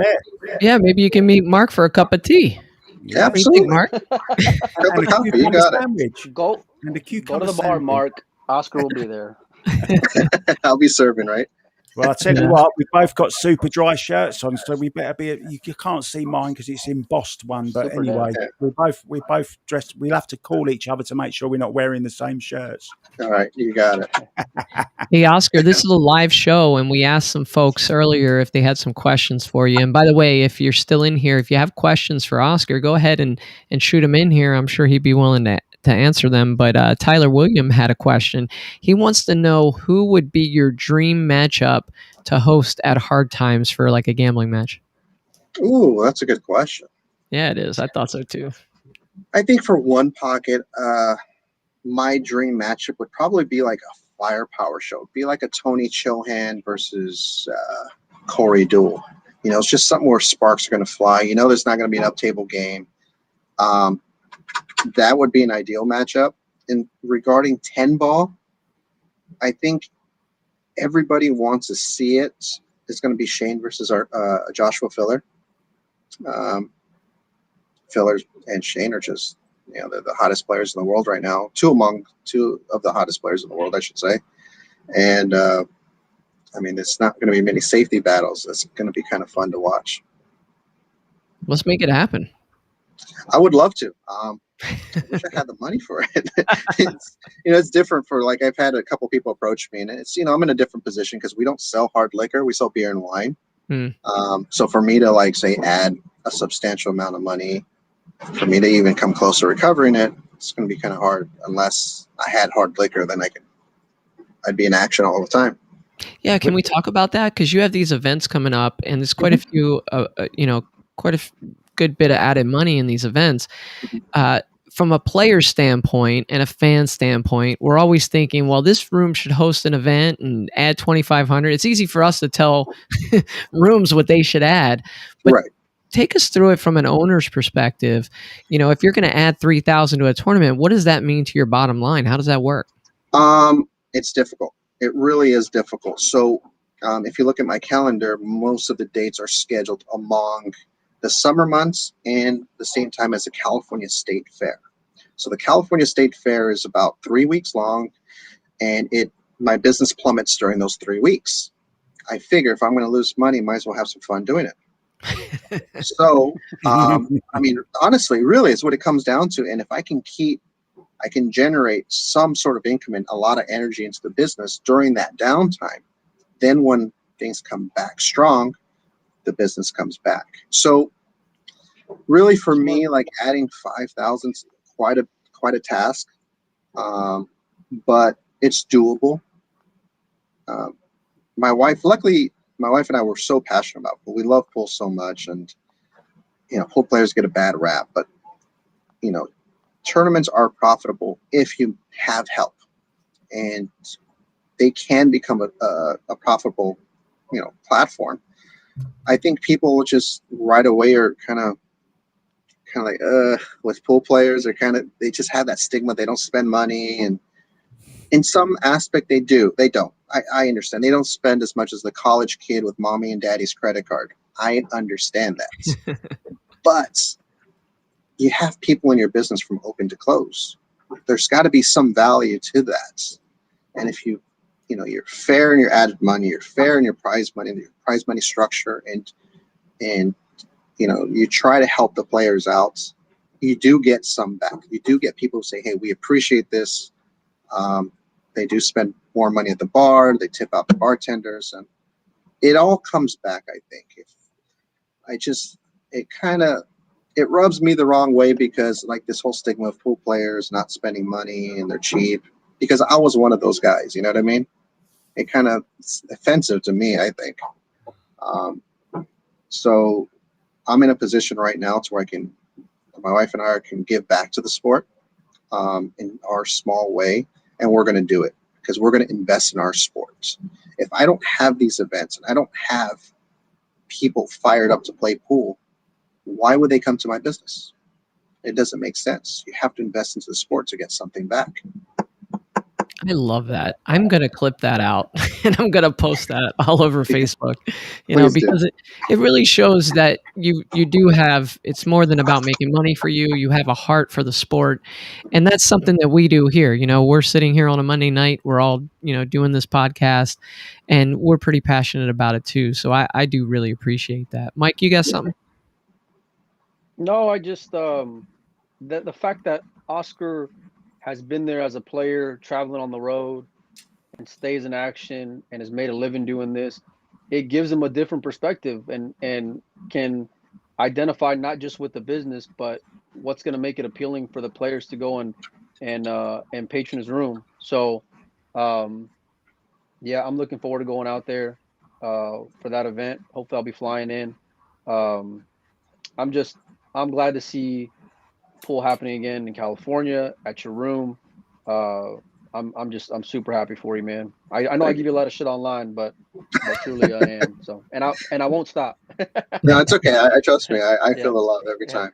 Yeah, maybe you can meet Mark for a cup of tea. Yeah, absolutely, Mark. Cup of coffee, you got it. Go to the bar, Mark. Oscar will be there. I'll be serving, right? Well, I'll tell you what, we've both got super dry shirts on, so we better be. You can't see mine because it's embossed one. But Super anyway, dry. we're both dressed. We'll have to call each other to make sure we're not wearing the same shirts. All right, you got it. Hey, Oscar, this is a live show, and we asked some folks earlier if they had some questions for you. And by the way, if you're still in here, if you have questions for Oscar, go ahead and shoot them in here. I'm sure he'd be willing to answer them. But Tyler William had a question. He wants to know who would be your dream matchup to host at Hard Times for like a gambling match. Ooh, that's a good question. Yeah, it is. I thought so too. I think for one pocket, my dream matchup would probably be like a firepower show. It'd be like a Tony Chohan versus Corey duel. It's just something where sparks are going to fly. There's not going to be an up-table game. That would be an ideal matchup. And regarding 10 ball, I think everybody wants to see it. It's going to be Shane versus Joshua Filler. Filler and Shane are just, they're the hottest players in the world right now. Two of the hottest players in the world, I should say. And it's not going to be many safety battles. It's going to be kind of fun to watch. Let's make it happen. I would love to. I wish I had the money for it. It's different for, like, I've had a couple people approach me, and it's, I'm in a different position because we don't sell hard liquor. We sell beer and wine. So for me to, like, say, add a substantial amount of money, for me to even come close to recovering it, it's going to be kind of hard. Unless I had hard liquor, then I'd be in action all the time. Yeah, can we talk about that? Because you have these events coming up, and there's quite a few, quite a good bit of added money in these events. From a player standpoint and a fan standpoint, we're always thinking, well, this room should host an event and add 2,500. It's easy for us to tell rooms what they should add, but Right. take us through it from an owner's perspective. If you're going to add 3,000 to a tournament, what does that mean to your bottom line? How does that work? It's difficult. It really is difficult. So if you look at my calendar, most of the dates are scheduled among the summer months and the same time as the California State Fair. So the California State Fair is about 3 weeks long, and my business plummets during those 3 weeks. I figure if I'm going to lose money, might as well have some fun doing it. So, honestly, really is what it comes down to. And if I can generate some sort of income and a lot of energy into the business during that downtime, then when things come back strong, the business comes back. So really for me, like, adding 5,000 is quite a task, but it's doable. Luckily, my wife and I were so passionate about pool. We love pool so much, and pool players get a bad rap, but tournaments are profitable if you have help, and they can become a profitable platform. I think people just right away are kind of like with pool players, they just have that stigma. They don't spend money, and in some aspect they don't. I understand they don't spend as much as the college kid with mommy and daddy's credit card. I understand that. But you have people in your business from open to close. There's got to be some value to that. And if you're fair in your added money, you're fair in your prize money structure, and you try to help the players out, you do get some back. You do get people who say, hey, we appreciate this. They do spend more money at the bar. They tip out the bartenders, and it all comes back, I think. It rubs me the wrong way, because, like, this whole stigma of pool players not spending money and they're cheap, because I was one of those guys, you know what I mean? It kind of offensive to me, I think. So I'm in a position right now to where my wife and I can give back to the sport in our small way, and we're going to do it because we're going to invest in our sport. If I don't have these events and I don't have people fired up to play pool, why would they come to my business? It doesn't make sense. You have to invest into the sport to get something back. I love that. I'm going to clip that out and I'm going to post that all over Facebook, because it really shows that you do have, it's more than about making money for you. You have a heart for the sport. And that's something that we do here. We're sitting here on a Monday night. We're all, doing this podcast, and we're pretty passionate about it too. So I do really appreciate that. Mike, you got something? No, I just, the fact that Oscar has been there as a player, traveling on the road, and stays in action and has made a living doing this, it gives him a different perspective and can identify not just with the business, but what's going to make it appealing for the players to go and patron his room. So, yeah, I'm looking forward to going out there for that event. Hopefully I'll be flying in. I'm glad to see pool happening again in California at your room. I'm super happy for you, man. I know I give you a lot of shit online, but truly I am. So, and I won't stop. No, it's okay. I trust me. I feel the love every time.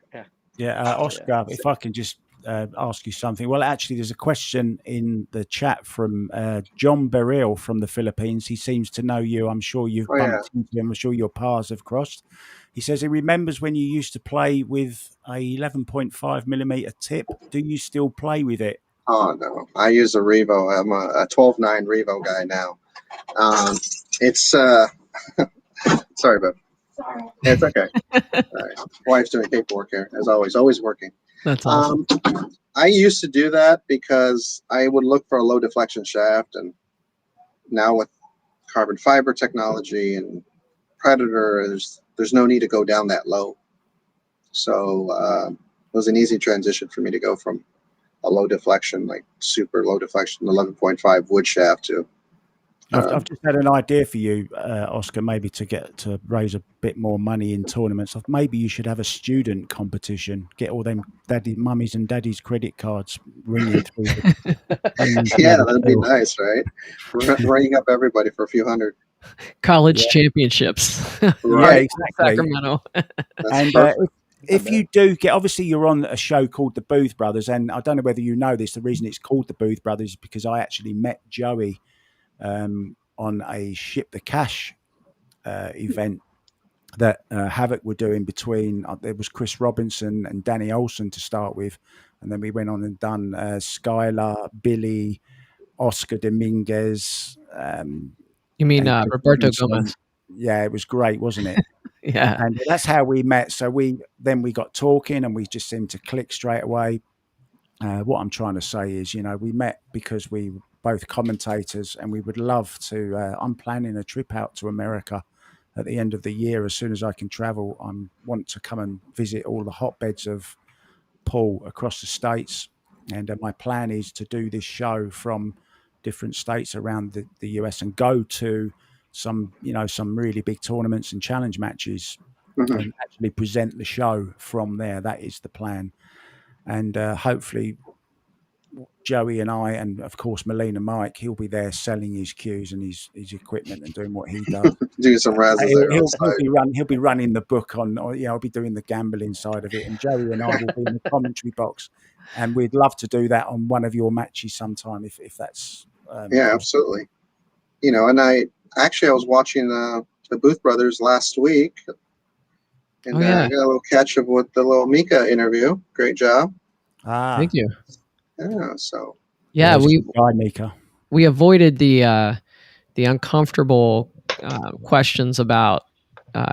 Oscar, if I can just ask you something. Well, actually, there's a question in the chat from John Beryl from the Philippines. He seems to know you. I'm sure you've bumped into him. I'm sure your paths have crossed. He says he remembers when you used to play with a 11.5 millimeter tip. Do you still play with it? Oh, no. I use a Revo. I'm a 12.9 Revo guy now. It's sorry, but It's okay. All right. Wife's doing paperwork here, as always working. That's awesome. I used to do that because I would look for a low deflection shaft, and now with carbon fiber technology and Predator, there's no need to go down that low. So it was an easy transition for me to go from a low deflection, like super low deflection, 11.5 wood shaft to. I've just had an idea for you, Oscar, maybe to raise a bit more money in tournaments. Maybe you should have a student competition. Get all them mummies and daddies' credit cards ringing through. Yeah, that'd be nice, right? Ringing up everybody for a few hundred. College championships. Right, exactly. Sacramento. And if you do get, obviously you're on a show called The Booth Brothers, and I don't know whether you know this, the reason it's called The Booth Brothers is because I actually met Joey on a Ship the Cash event that Havoc were doing between, there was Chris Robinson and Danny Olson to start with, and then we went on and done Skylar, Billy, Oscar Dominguez. You mean Roberto Gomez? Yeah, it was great, wasn't it? Yeah. And that's how we met. So we got talking and we just seemed to click straight away. What I'm trying to say is, we met because we were both commentators, and we would love to. I'm planning a trip out to America at the end of the year. As soon as I can travel, I want to come and visit all the hotbeds of pool across the states. And my plan is to do this show from different states around the US and go to some really big tournaments and challenge matches, and actually present the show from there. That is the plan. And hopefully Joey and I, and of course Molina Mike, he'll be there selling his cues and his equipment and doing what he does. Doing some razzles there. He'll be running the book on, I'll be doing the gambling side of it, and Joey and I will be in the commentary box. And we'd love to do that on one of your matches sometime, if that's. Yeah, absolutely. And I was watching the Booth Brothers last week, and I got a little catch up with the little Mika interview. Great job. Thank you. Yeah. So. Yeah, Mika. We avoided the uncomfortable questions about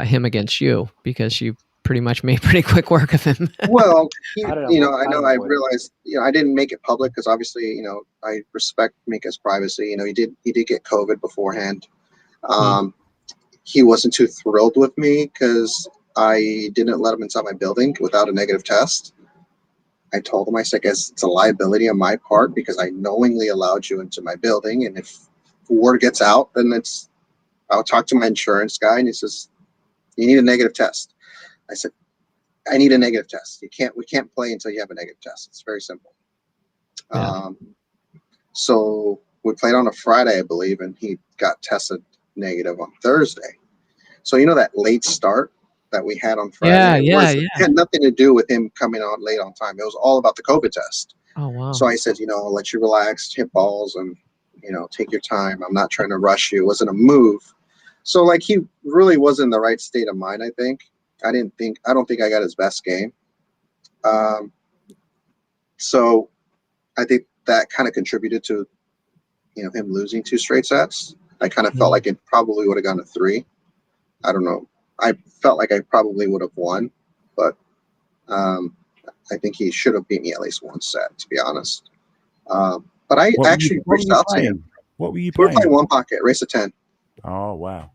him against you, because you pretty much made pretty quick work of him. Well, I realized, I didn't make it public because obviously, I respect Mika's privacy. He did get COVID beforehand. He wasn't too thrilled with me because I didn't let him inside my building without a negative test. I told him, I said, it's a liability on my part because I knowingly allowed you into my building. And if word gets out, then I'll talk to my insurance guy, and he says, you need a negative test. I said, I need a negative test. We can't play until you have a negative test. It's very simple. Yeah. So we played on a Friday, I believe, and he got tested negative on Thursday. So that late start that we had on Friday, it had nothing to do with him coming on late on time. It was all about the COVID test. Oh, wow. So I said, I'll let you relax, hit balls, and take your time. I'm not trying to rush you. It wasn't a move. So he really was in the right state of mind, I think. I don't think I got his best game. So I think that kind of contributed to, him losing 2 straight sets. I kind of felt like it probably would have gone to 3. I don't know. I felt like I probably would have won, but I think he should have beat me at least 1 set, to be honest. But I actually reached out to him. What were you playing? We were playing 1 pocket, race of 10. Oh, wow.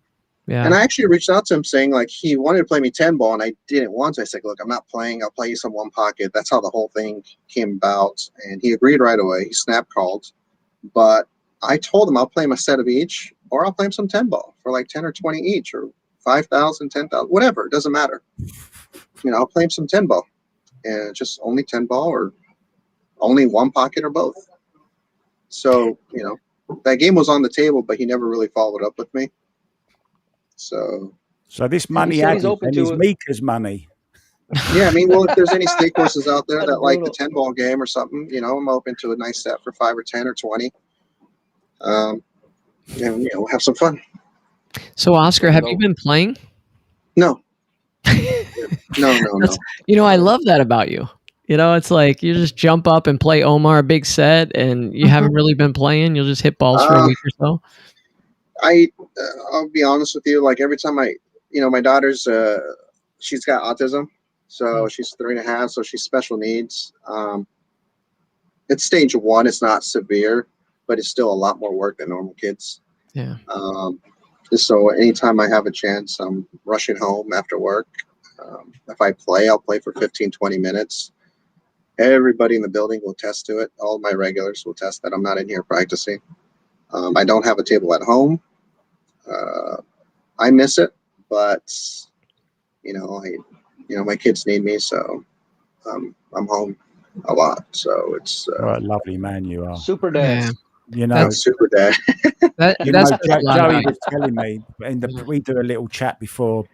Yeah. And I actually reached out to him saying he wanted to play me 10 ball, and I didn't want to. I said, look, I'm not playing. I'll play you some 1 pocket. That's how the whole thing came about. And he agreed right away. He snap called. But I told him I'll play him a set of each, or I'll play him some 10 ball for 10 or 20 each, or 5,000, 10,000, whatever. It doesn't matter. I'll play him some 10 ball, and just only 10 ball, or only 1 pocket, or both. So, that game was on the table, but he never really followed up with me. So this money is Mika's money. Yeah, if there's any stake horses out there that like the 10 ball game or something, I'm open to a nice set for 5 or 10 or 20. And we'll have some fun. So Oscar, have you been playing? No. No. I love that about you. It's like you just jump up and play Omar a big set, and you haven't really been playing. You'll just hit balls for a week or so. I'll be honest with you. Every time I my daughter's she's got autism, so she's 3.5, so she's special needs. It's stage 1. It's not severe, but it's still a lot more work than normal kids. Yeah. So anytime I have a chance, I'm rushing home after work. If I play, I'll play for 15, 20 minutes. Everybody in the building will attest to it. All my regulars will attest that I'm not in here practicing. I don't have a table at home. I miss it, but my kids need me, so I'm home a lot. So it's What a lovely man you are. Super dad. Yeah. That's super dad. That, You that's know, a lot Joey about was telling me we do a little chat before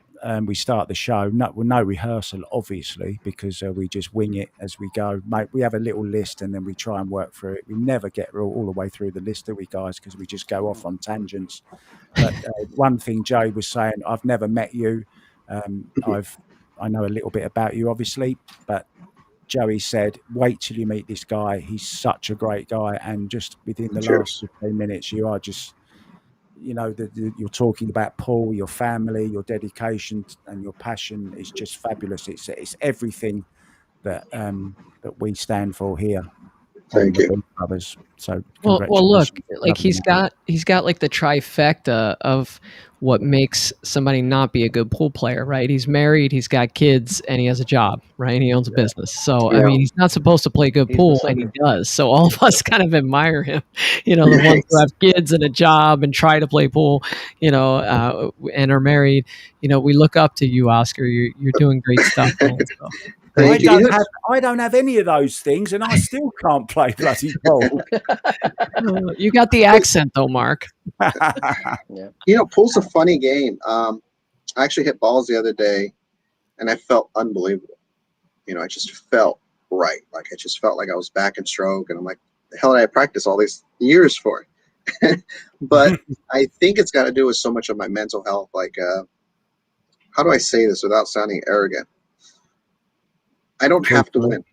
we start the show. No rehearsal, obviously, because we just wing it as we go. Mate, we have a little list and then we try and work through it. We never get all the way through the list, do we, guys? Because we just go off on tangents. But one thing Joey was saying, I've never met you. I know a little bit about you, obviously, but Joey said, wait till you meet this guy. He's such a great guy. And just within the last 15 minutes, you are just, you're talking about Paul, your family, your dedication and your passion is just fabulous. It's everything that we stand for here. Thank you. Brothers. So well, look, congratulations. like he's got like the trifecta of what makes somebody not be a good pool player, right? He's married, he's got kids, and he has a job, right? And he owns a business. So I mean, he's not supposed to play good pool, and he does. So all of us kind of admire him, the ones who have kids and a job and try to play pool, and are married. We look up to you, Oscar. You're doing great stuff, man. So. I don't have any of those things, and I still can't play bloody pool. You got the accent, though, Mark. Pool's a funny game. I actually hit balls the other day, and I felt unbelievable. I just felt right. Like I just felt like I was back in stroke, and I'm like, the hell did I practice all these years for? But I think it's got to do with so much of my mental health. Like, how do I say this without sounding arrogant? I don't have to win.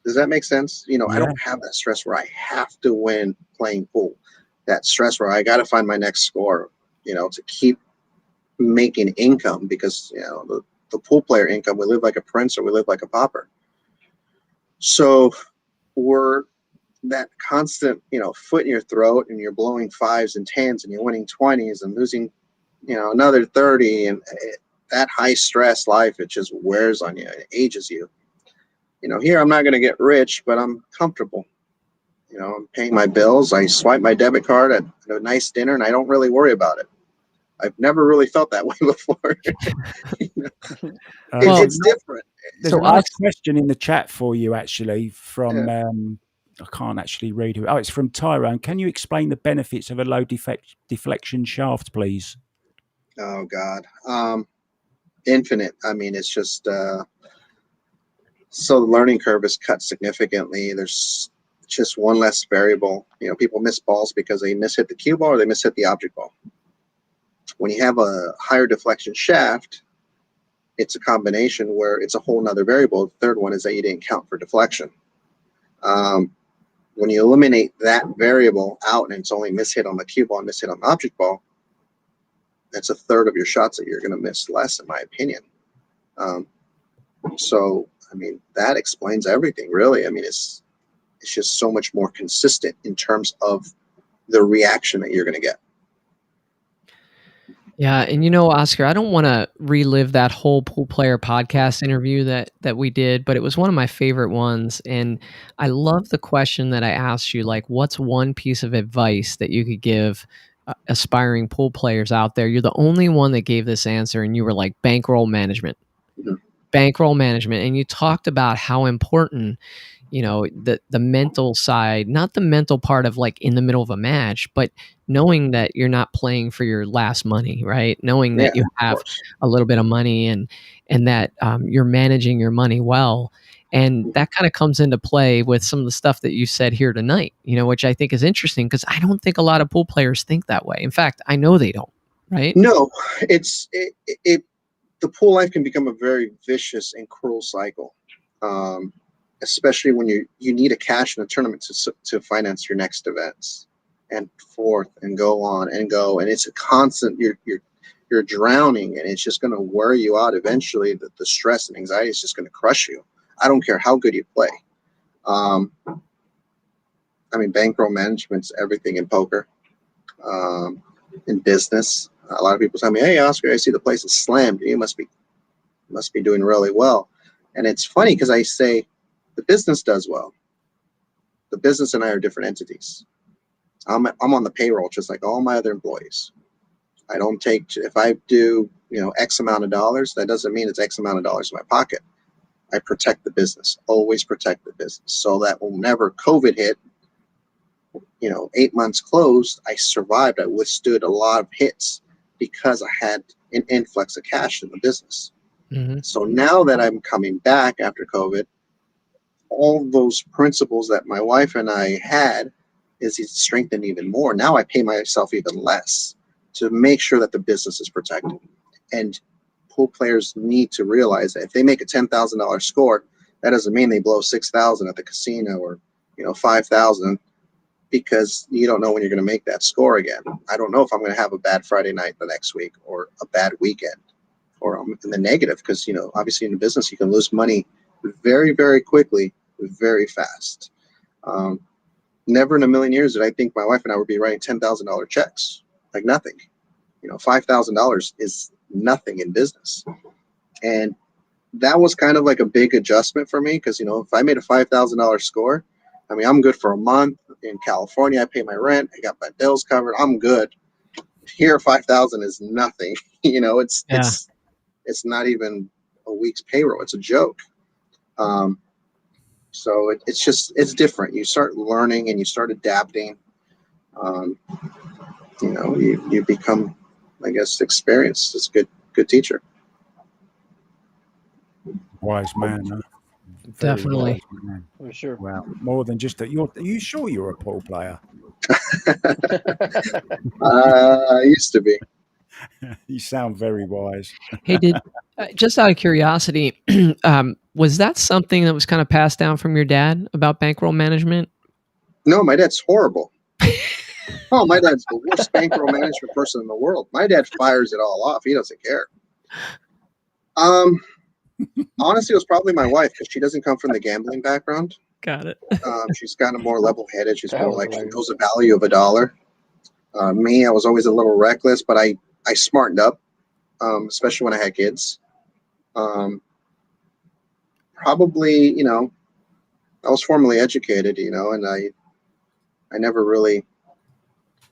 Does that make sense? I don't have that stress where I have to win playing pool. That stress where I got to find my next score, to keep making income because, the pool player income, we live like a prince or we live like a pauper. So we're that constant, foot in your throat and you're blowing 5s and 10s and you're winning 20s and losing, another 30 and that high stress life, it just wears on you. It ages you. Here I'm not going to get rich, but I'm comfortable. I'm paying my bills. I swipe my debit card at a nice dinner, and I don't really worry about it. I've never really felt that way before. It's different. There's a nice question in the chat for you, actually, from I can't actually read it. Oh, it's from Tyrone. Can you explain the benefits of a low deflection shaft, please? Oh God. Infinite. I mean, it's just so the learning curve is cut significantly. There's just one less variable. People miss balls because they mishit the cue ball or they mishit the object ball. When you have a higher deflection shaft, it's a combination where it's a whole nother variable. The third one is that you didn't count for deflection. When you eliminate that variable out and it's only mishit on the cue ball and mishit on the object ball, that's a third of your shots that you're going to miss less, in my opinion. So, I mean, that explains everything, really. I mean, it's just so much more consistent in terms of the reaction that you're going to get. Yeah, and Oscar, I don't want to relive that whole pool player podcast interview that we did, but it was one of my favorite ones. And I love the question that I asked you, like, what's one piece of advice that you could give aspiring pool players out there? You're the only one that gave this answer, and you were like, bankroll management. Mm-hmm. Bankroll management. And you talked about how important, the mental side, not the mental part of like in the middle of a match, but knowing that you're not playing for your last money, right? Knowing that you have a little bit of money and that you're managing your money well. And that kind of comes into play with some of the stuff that you said here tonight, which I think is interesting because I don't think a lot of pool players think that way. In fact, I know they don't, right? No, the pool life can become a very vicious and cruel cycle. Especially when you need a cash in a tournament to finance your next events and forth and go on and go. And it's a constant, you're you're drowning, and it's just going to wear you out eventually. The stress and anxiety is just going to crush you. I don't care how good you play. I mean, bankroll management's everything in poker, in business. A lot of people tell me, "Hey, Oscar, I see the place is slammed. You must be doing really well." And it's funny because I say the business does well. The business and I are different entities. I'm on the payroll just like all my other employees. I don't take, if I do, X amount of dollars, that doesn't mean it's X amount of dollars in my pocket. I protect the business, always protect the business, so that whenever COVID hit, 8 months closed, I survived. I withstood a lot of hits because I had an influx of cash in the business. Mm-hmm. So now that I'm coming back after COVID, all those principles that my wife and I had is strengthened even more. Now I pay myself even less to make sure that the business is protected. And pool players need to realize that if they make a $10,000 score, that doesn't mean they blow $6,000 at the casino or $5,000, because you don't know when you're going to make that score again. I don't know if I'm going to have a bad Friday night the next week or a bad weekend, or I'm in the negative, because obviously in the business you can lose money very, very quickly, very fast. Never in a million years did I think my wife and I would be writing $10,000 checks. Like nothing. $5,000 is nothing in business. And that was kind of like a big adjustment for me, because if I made a $5,000 score, I mean, I'm good for a month. In California, I pay my rent, I got my bills covered, I'm good. Here, 5,000 is nothing. It's not even a week's payroll. It's a joke. So it's different. You start learning and you start adapting. You become, I guess, experienced. It's a good teacher. Wise man, huh? Very Definitely. wise man. For sure. Wow, more than just that. Are you sure you're a pool player? I used to be. You sound very wise. Hey, just out of curiosity, was that something that was kind of passed down from your dad about bankroll management? No, my dad's horrible. Oh, my dad's the worst bankroll management person in the world. My dad fires it all off. He doesn't care. Honestly, it was probably my wife, because she doesn't come from the gambling background. Got it. She's kind of more level-headed. She's more like, she knows the value of a dollar. Me, I was always a little reckless, but I smartened up, especially when I had kids. Probably, I was formally educated, and I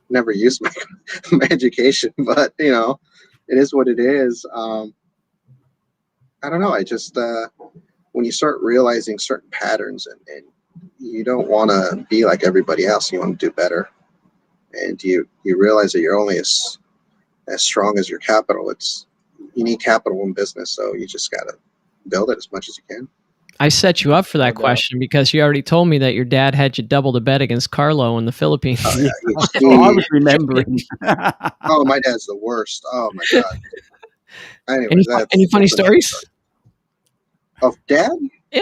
never used my education, but it is what it is. I don't know. I just when you start realizing certain patterns, and you don't want to be like everybody else, you want to do better, and you realize that you're only as strong as your capital. You need capital in business, so you just got to build it as much as you can. I set you up for that question because you already told me that your dad had you double the bet against Carlo in the Philippines. Oh, yeah, That's what I was remembering. Oh, my dad's the worst. Oh my God. Anyways, any funny stories of dad? Yeah.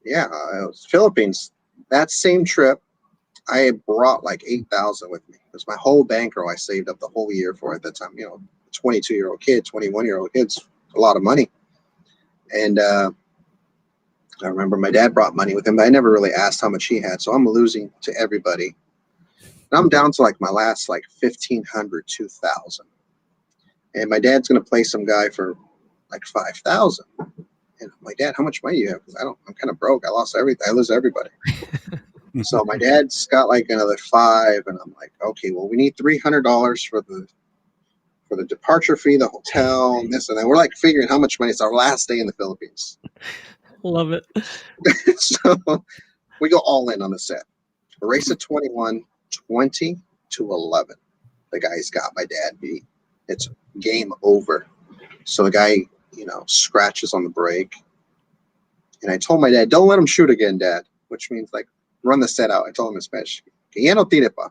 Yeah, it was Philippines. That same trip, I had brought like 8,000 with me. It was my whole bankroll I saved up the whole year for at that time. 22-year-old kid, 21-year-old kid's a lot of money. And I remember my dad brought money with him, but I never really asked how much he had. So I'm losing to everybody. And I'm down to like my last like 1,500, 2,000. And my dad's going to play some guy for like 5,000. And I'm like, Dad, how much money do you have? Because I'm kind of broke. I lost everything. I lose everybody. So my dad's got like another 5. And I'm like, okay, well, we need $300 for the departure fee, the hotel, and this and that. We're like figuring how much money. It's our last day in the Philippines. Love it. So we go all in on the set. A race at 21, 20 to 11. The guy's got my dad beat. It's game over. So the guy, scratches on the brake. And I told my dad, don't let him shoot again, Dad, which means like run the set out. I told him in Spanish, que ya no tire pa.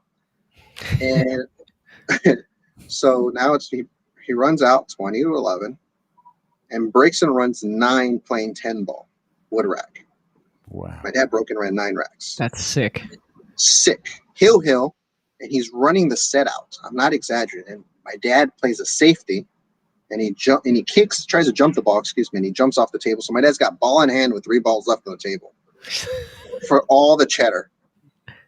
And so now he runs out 20 to 11 and breaks and runs 9 playing 10 ball wood rack. Wow. My dad broke and ran 9 racks. That's sick. Sick. Hill. And he's running the set out. I'm not exaggerating. And my dad plays a safety, and he tries to jump the ball, and he jumps off the table. So my dad's got ball in hand with 3 balls left on the table for all the cheddar.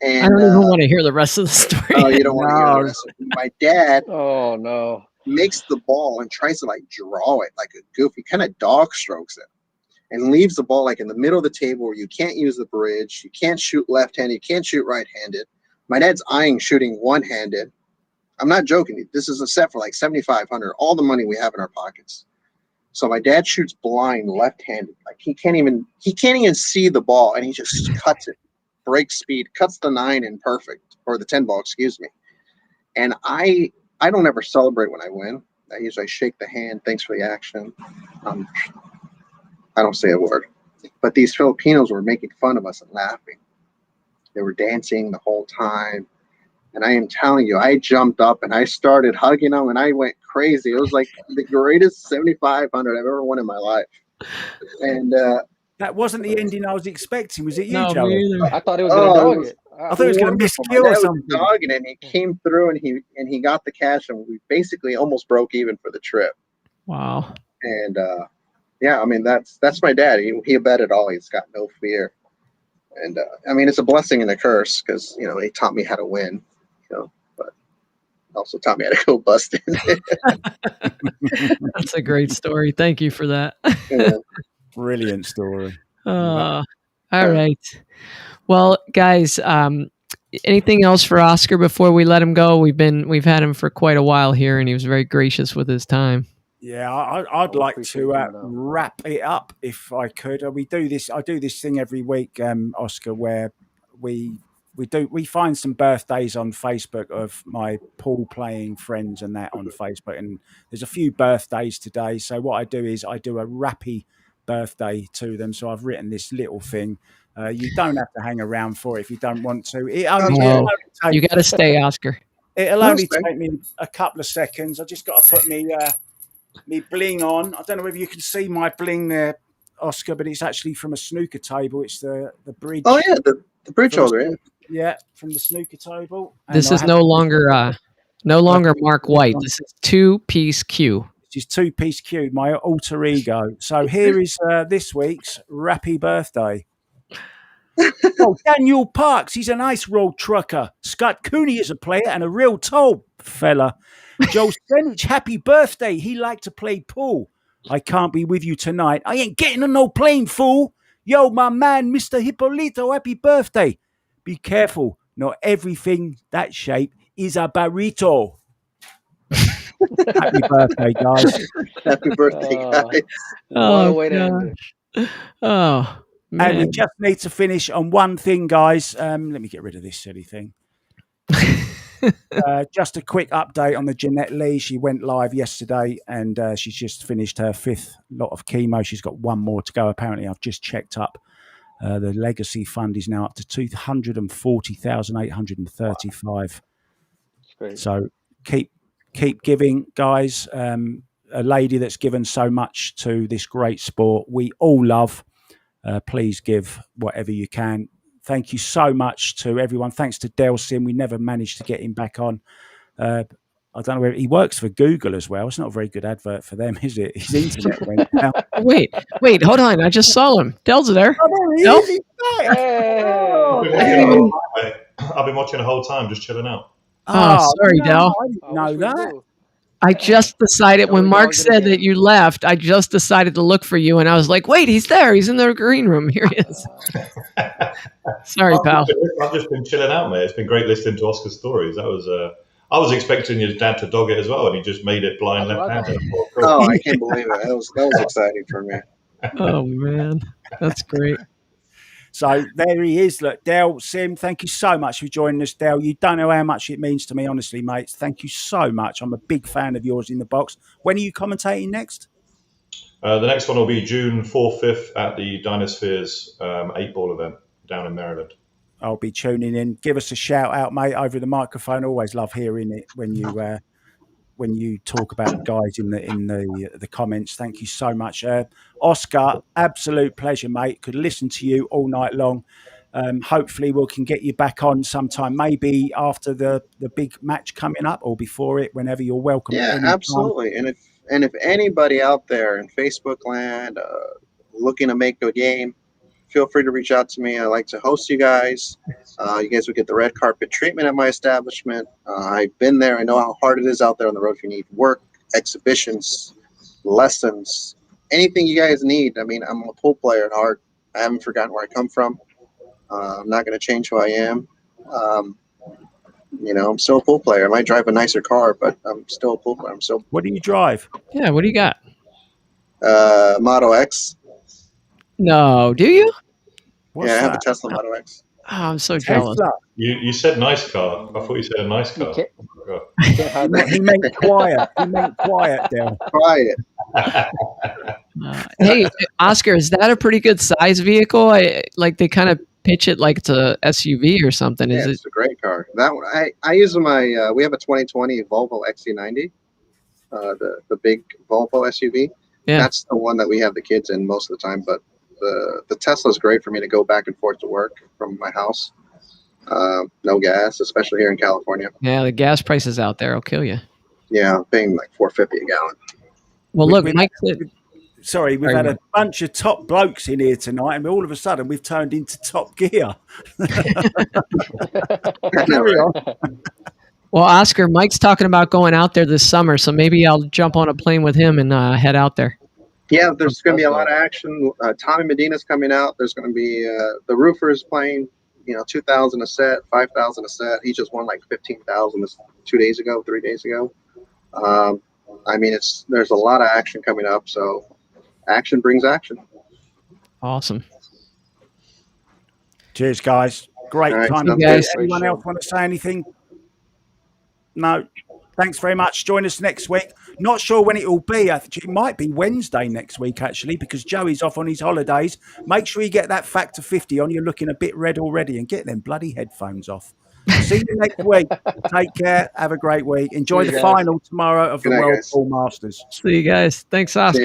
And I don't even want to hear the rest of the story. Oh, you don't want to hear the rest of it. My dad makes the ball and tries to like draw it like a goofy, kind of dog strokes it, and leaves the ball like in the middle of the table where you can't use the bridge, you can't shoot left-handed, you can't shoot right-handed. My dad's eyeing shooting one-handed. I'm not joking. This is a set for like $7,500, all the money we have in our pockets. So my dad shoots blind left-handed. Like he can't even see the ball, and he just cuts it, breaks speed, cuts the 9 in perfect, or the 10 ball, excuse me. And I don't ever celebrate when I win. I usually shake the hand, thanks for the action. I don't say a word. But these Filipinos were making fun of us and laughing. They were dancing the whole time. And I am telling you, I jumped up and I started hugging them and I went crazy. It was like the greatest 7,500 I've ever won in my life. And that wasn't the ending I was expecting. Was it you, No, Joe? me either. I thought it was going to dog it. I thought it was going to miss my kill dad or was something. dogging it, and he came through and he got the cash, and we basically almost broke even for the trip. Wow. And yeah, I mean that's my dad. He bet it all. He's got no fear. And I mean, it's a blessing and a curse because he taught me how to win. But also taught me how to go bust it. That's a great story. Thank you for that. Brilliant story. All right. Well, guys, anything else for Oscar before we let him go? We've had him for quite a while here, and he was very gracious with his time. Yeah, I'd like to wrap it up if I could. I do this thing every week, Oscar, where we find some birthdays on Facebook of my pool playing friends and that on Facebook, and there's a few birthdays today. So what I do is I do a rappy birthday to them. So I've written this little thing. You don't have to hang around for it if you don't want to. You got to stay, Oscar. It'll only take me a couple of seconds. I just got to put me bling on. I don't know whether you can see my bling there, Oscar, but it's actually from a snooker table. It's the bridge. Oh yeah, the bridge holder. Yeah, from the snooker table. This is no longer Mark White. This is 2-piece Q. This is 2-piece Q, my alter ego. So here is this week's Rappy birthday. Oh, Daniel Parks, he's a nice road trucker. Scott Cooney is a player and a real tall fella. Joe Stenich, happy birthday. He liked to play pool. I can't be with you tonight. I ain't getting on no plane, fool. Yo, my man, Mr. Hippolito, happy birthday. Be careful. Not everything that shape is a burrito. Happy birthday, guys. Happy birthday, guys. What a way to end it. Oh, man. And we just need to finish on one thing, guys. Let me get rid of this silly thing. Just a quick update on the Jeanette Lee. She went live yesterday and she's just finished her 5th lot of chemo. She's got one more to go. Apparently, I've just checked up. The legacy fund is now up to 240,835. Great. So keep giving, guys. A lady that's given so much to this great sport we all love. Please give whatever you can. Thank you so much to everyone. Thanks to Del Sim. We never managed to get him back on. I don't know where he works for Google as well. It's not a very good advert for them, is it? His internet went down. Wait, hold on. I just saw him. Del's there. Oh, Del? I've been watching the whole time, just chilling out. Oh, sorry, Del. I didn't know that. I just decided when Mark said that you left, I just decided to look for you, and I was like, wait, he's there. He's in the green room. Here he is. Sorry, pal. I've just been chilling out, mate. It's been great listening to Oscar's stories. That was I was expecting your dad to dog it as well, and he just made it blind left-handed. Oh, I can't believe it. That was exciting for me. Oh, man. That's great. So there he is. Look, Del Sim, thank you so much for joining us, Del. You don't know how much it means to me, honestly, mate. Thank you so much. I'm a big fan of yours in the box. When are you commentating next? The next one will be June 4th, 5th at the Dinospheres 8-ball event down in Maryland. I'll be tuning in. Give us a shout out, mate, over the microphone. Always love hearing it when you talk about the guys in the comments. Thank you so much, Oscar. Absolute pleasure, mate. Could listen to you all night long. hopefully we can get you back on sometime, maybe after the big match coming up or before it, whenever you're welcome. Yeah, anytime. absolutely. And if anybody out there in Facebook land looking to make a game, feel free to reach out to me. I like to host you guys. You guys will get the red carpet treatment at my establishment. I've been there. I know how hard it is out there on the road. If you need work, exhibitions, lessons, anything you guys need. I mean, I'm a pool player at heart. I haven't forgotten where I come from. I'm not going to change who I am. I'm still a pool player. I might drive a nicer car, but I'm still a pool player. What do you drive? Yeah, what do you got? Model X. No, do you? What's I have a that? Tesla Model X. Oh, I'm so jealous. Tesla. You said nice car. I thought you said a nice car. He meant quiet. He meant quiet, Del. Quiet. Hey, Oscar, is that a pretty good size vehicle? Like they kind of pitch it like it's a SUV or something. Yeah, it's a great car. That one, I use my. We have a 2020 Volvo XC90, the big Volvo SUV. Yeah. That's the one that we have the kids in most of the time. But the Tesla's great for me to go back and forth to work from my house. No gas, especially here in California. Yeah, the gas prices out there will kill you. Yeah, I'm paying like $4.50 a gallon. Well, look, Mike. We've had a bunch of top blokes in here tonight, and all of a sudden we've turned into Top Gear. Carry on. Well, Oscar, Mike's talking about going out there this summer, so maybe I'll jump on a plane with him and head out there. Yeah, there's going to be a lot of action. Tommy Medina's coming out. There's going to be the Roofers playing. $2,000 a set, $5,000 a set. He just won like $15,000 3 days ago. I mean, there's a lot of action coming up. So, action brings action. Awesome. Cheers, guys. Great time. Anyone else want to say anything? No. Thanks very much. Join us next week. Not sure when it will be. I think it might be Wednesday next week, actually, because Joey's off on his holidays. Make sure you get that Factor 50 on. You're looking a bit red already, and get them bloody headphones off. See you next week. Take care. Have a great week. Enjoy the final tomorrow of the World Pool Masters. See you guys. Thanks, Oscar.